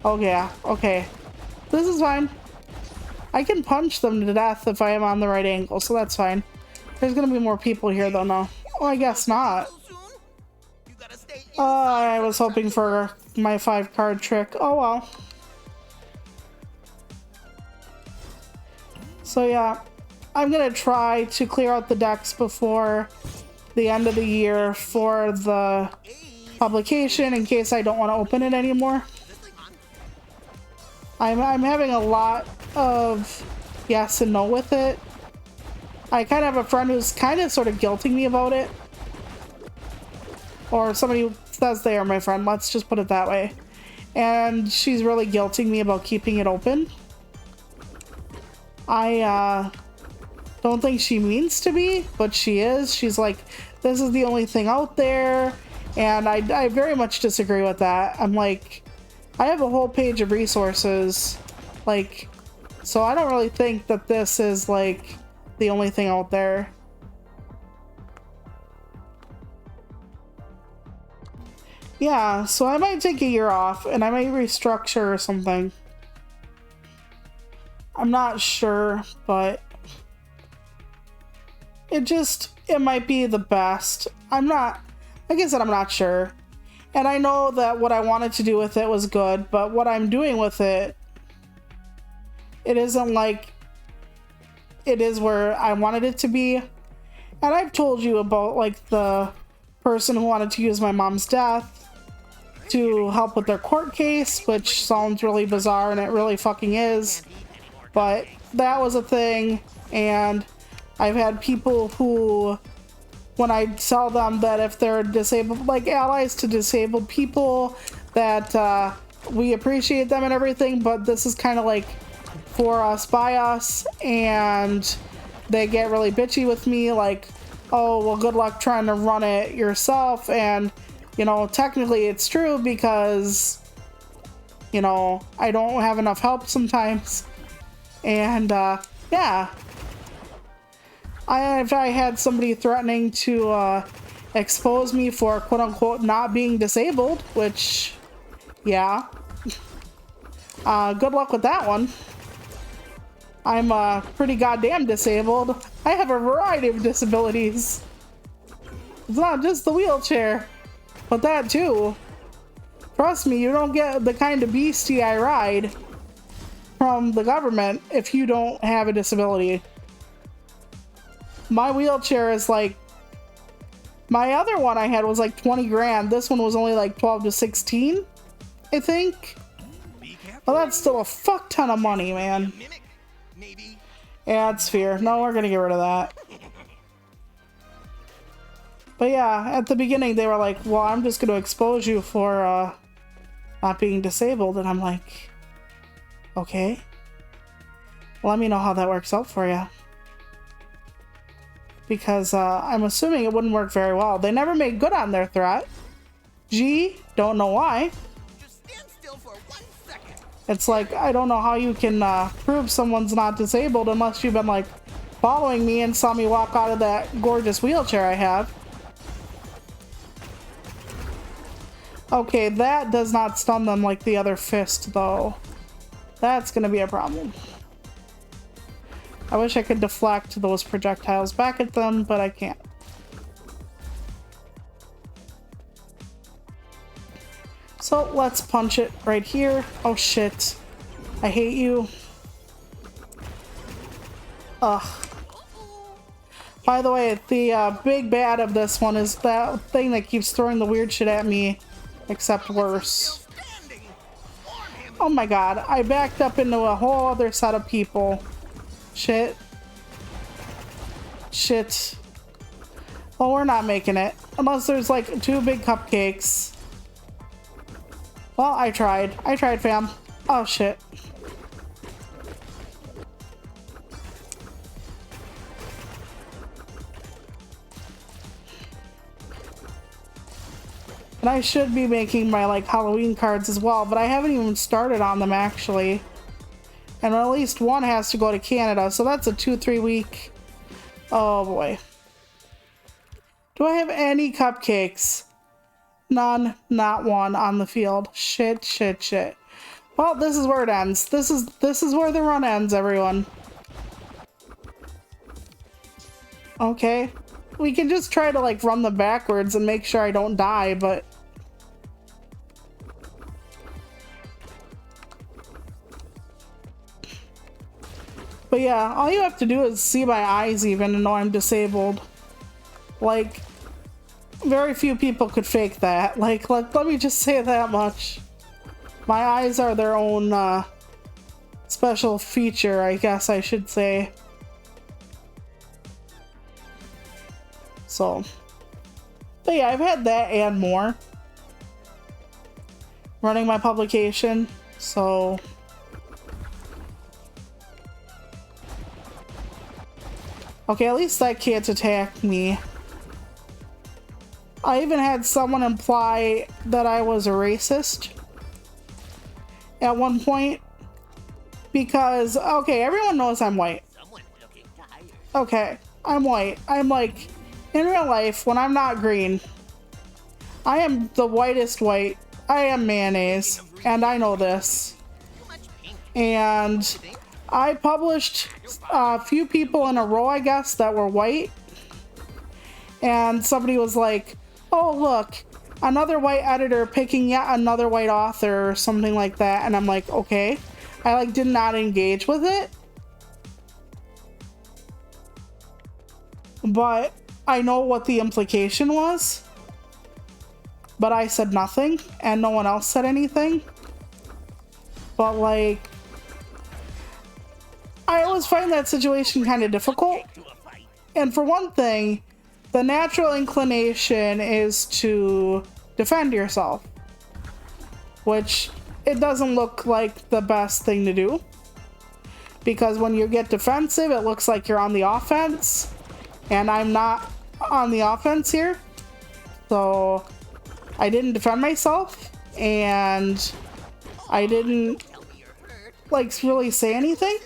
Oh yeah, okay. This is fine. I can punch them to death if I am on the right angle, so that's fine. There's gonna be more people here though, no. Oh, I guess not. You gotta stay I was hoping for my 5-card trick. Oh well. So yeah, I'm gonna try to clear out the decks before the end of the year for the publication in case I don't want to open it anymore. I'm having a lot of yes and no with it. I kind of have a friend who's kind of sort of guilting me about it. Or somebody who says they are my friend, let's just put it that way. And she's really guilting me about keeping it open. I don't think she means to be, but she is. She's like, this is the only thing out there. And I very much disagree with that. I'm like, I have a whole page of resources. Like, so I don't really think that this is like the only thing out there. Yeah, so I might take a year off and I might restructure or something. I'm not sure, but it might be the best. Like I said, I'm not sure. And I know that what I wanted to do with it was good, but what I'm doing with it, it isn't like it is where I wanted it to be. And I've told you about like the person who wanted to use my mom's death to help with their court case, which sounds really bizarre and it really fucking is. But that was a thing, and I've had people who, when I tell them that if they're disabled, like allies to disabled people, that we appreciate them and everything, but this is kind of like for us, by us, and they get really bitchy with me, like, oh, well, good luck trying to run it yourself, and, you know, technically it's true because, you know, I don't have enough help sometimes, and, yeah. I had somebody threatening to expose me for quote-unquote not being disabled, which, yeah. Good luck with that one. I'm pretty goddamn disabled. I have a variety of disabilities. It's not just the wheelchair, but that too. Trust me, you don't get the kind of beastie I ride from the government if you don't have a disability. My wheelchair is like, my other one I had was like 20 grand. This one was only like 12 to 16, I think. Well, that's still a fuck ton of money, man. Yeah, it's fear. No, we're gonna get rid of that. But yeah, at the beginning they were like, well, I'm just gonna expose you for not being disabled. And I'm like, okay. Let me know how that works out for you. Because I'm assuming it wouldn't work very well. They never made good on their threat. Gee, don't know why. Just stand still for 1 second. It's like, I don't know how you can prove someone's not disabled unless you've been like following me and saw me walk out of that gorgeous wheelchair I have. Okay, that does not stun them like the other fist though. That's gonna be a problem. I wish I could deflect those projectiles back at them, but I can't. So let's punch it right here. Oh shit. I hate you. Ugh. By the way, the big bad of this one is that thing that keeps throwing the weird shit at me, except worse. Oh my god, I backed up into a whole other set of people. Shit. Shit. Well, we're not making it. Unless there's like 2 big cupcakes. Well, I tried. I tried, fam. Oh, shit. And I should be making my like Halloween cards as well, but I haven't even started on them actually. And at least one has to go to Canada, so that's a 2-3 week. Oh boy. Do I have any cupcakes? None, not one on the field. Shit, shit, shit. Well, this is where it ends. This is where the run ends, everyone. Okay. We can just try to like run them backwards and make sure I don't die, but yeah, all you have to do is see my eyes even and know I'm disabled. Like, very few people could fake that. Like, let me just say that much. My eyes are their own special feature, I guess I should say. So, but yeah, I've had that and more. Running my publication, so... Okay, at least that can't attack me. I even had someone imply that I was a racist at one point. Because, okay, everyone knows I'm white. Okay, I'm white. I'm like, in real life, when I'm not green, I am the whitest white. I am mayonnaise, and I know this. And I published a few people in a row, I guess, that were white. And somebody was like, oh, look, another white editor picking yet another white author or something like that. And I'm like, okay. I like did not engage with it. But I know what the implication was. But I said nothing and no one else said anything. But like, I always find that situation kind of difficult. And for one thing, the natural inclination is to defend yourself, which it doesn't look like the best thing to do. Because when you get defensive, it looks like you're on the offense. And I'm not on the offense here. So I didn't defend myself. And I didn't like really say anything.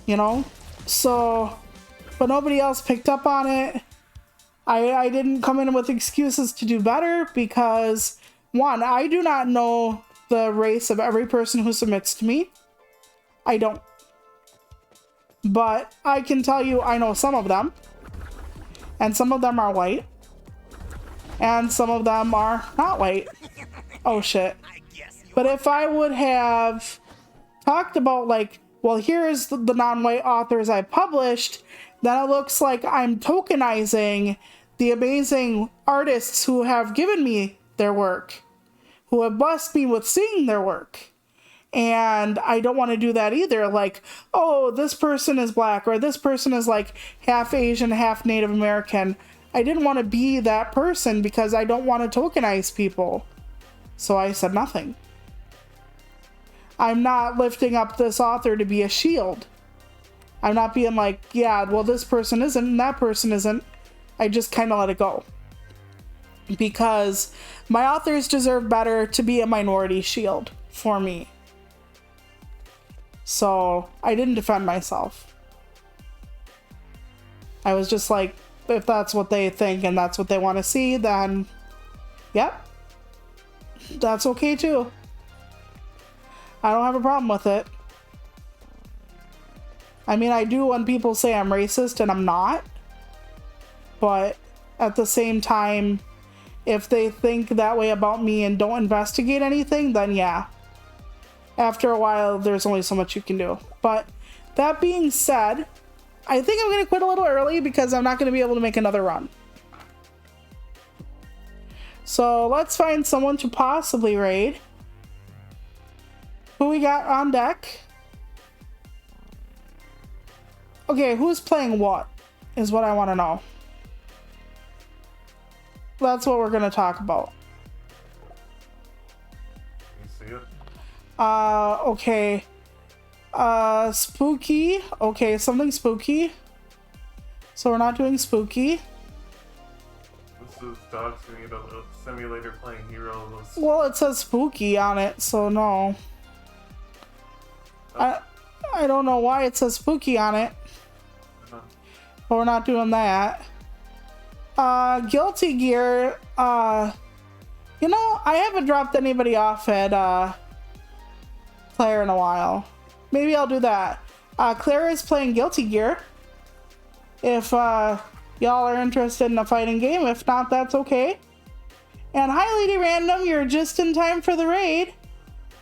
You know, so, but nobody else picked up on it. I didn't come in with excuses to do better because, one, I do not know the race of every person who submits to me. I don't. But I can tell you I know some of them. And some of them are white. And some of them are not white. Oh shit. But if I would have talked about like, well, here's the non-white authors I published, then it looks like I'm tokenizing the amazing artists who have given me their work, who have blessed me with seeing their work. And I don't want to do that either. Like, oh, this person is black, or this person is like half Asian, half Native American. I didn't want to be that person because I don't want to tokenize people. So I said nothing. I'm not lifting up this author to be a shield. I'm not being like, yeah, well, this person isn't and that person isn't. I just kind of let it go. Because my authors deserve better to be a minority shield for me. So I didn't defend myself. I was just like, if that's what they think and that's what they want to see, then yep, that's okay too. I don't have a problem with it. I mean, I do when people say I'm racist and I'm not. But at the same time, if they think that way about me and don't investigate anything, then yeah. After a while, there's only so much you can do. But that being said, I think I'm going to quit a little early because I'm not going to be able to make another run. So let's find someone to possibly raid. Who we got on deck? Okay, who's playing what is what I want to know. That's what we're going to talk about. You see it? Okay. Spooky. Okay, something spooky. So we're not doing spooky. This is doxing, a simulator playing heroes. Well, it says spooky on it, so no. I don't know why it says spooky on it. But we're not doing that. Guilty Gear. You know, I haven't dropped anybody off at Claire in a while. Maybe I'll do that. Claire is playing Guilty Gear. If y'all are interested in a fighting game, if not, that's okay. And hi, Lady Random, you're just in time for the raid.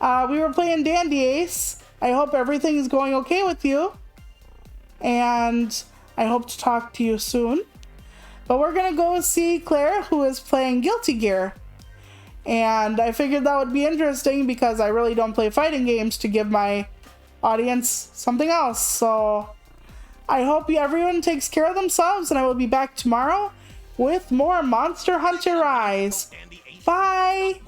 We were playing Dandy Ace. I hope everything's going okay with you. And I hope to talk to you soon. But we're gonna go see Claire, who is playing Guilty Gear. And I figured that would be interesting because I really don't play fighting games to give my audience something else. So I hope everyone takes care of themselves, and I will be back tomorrow with more Monster Hunter Rise. Bye!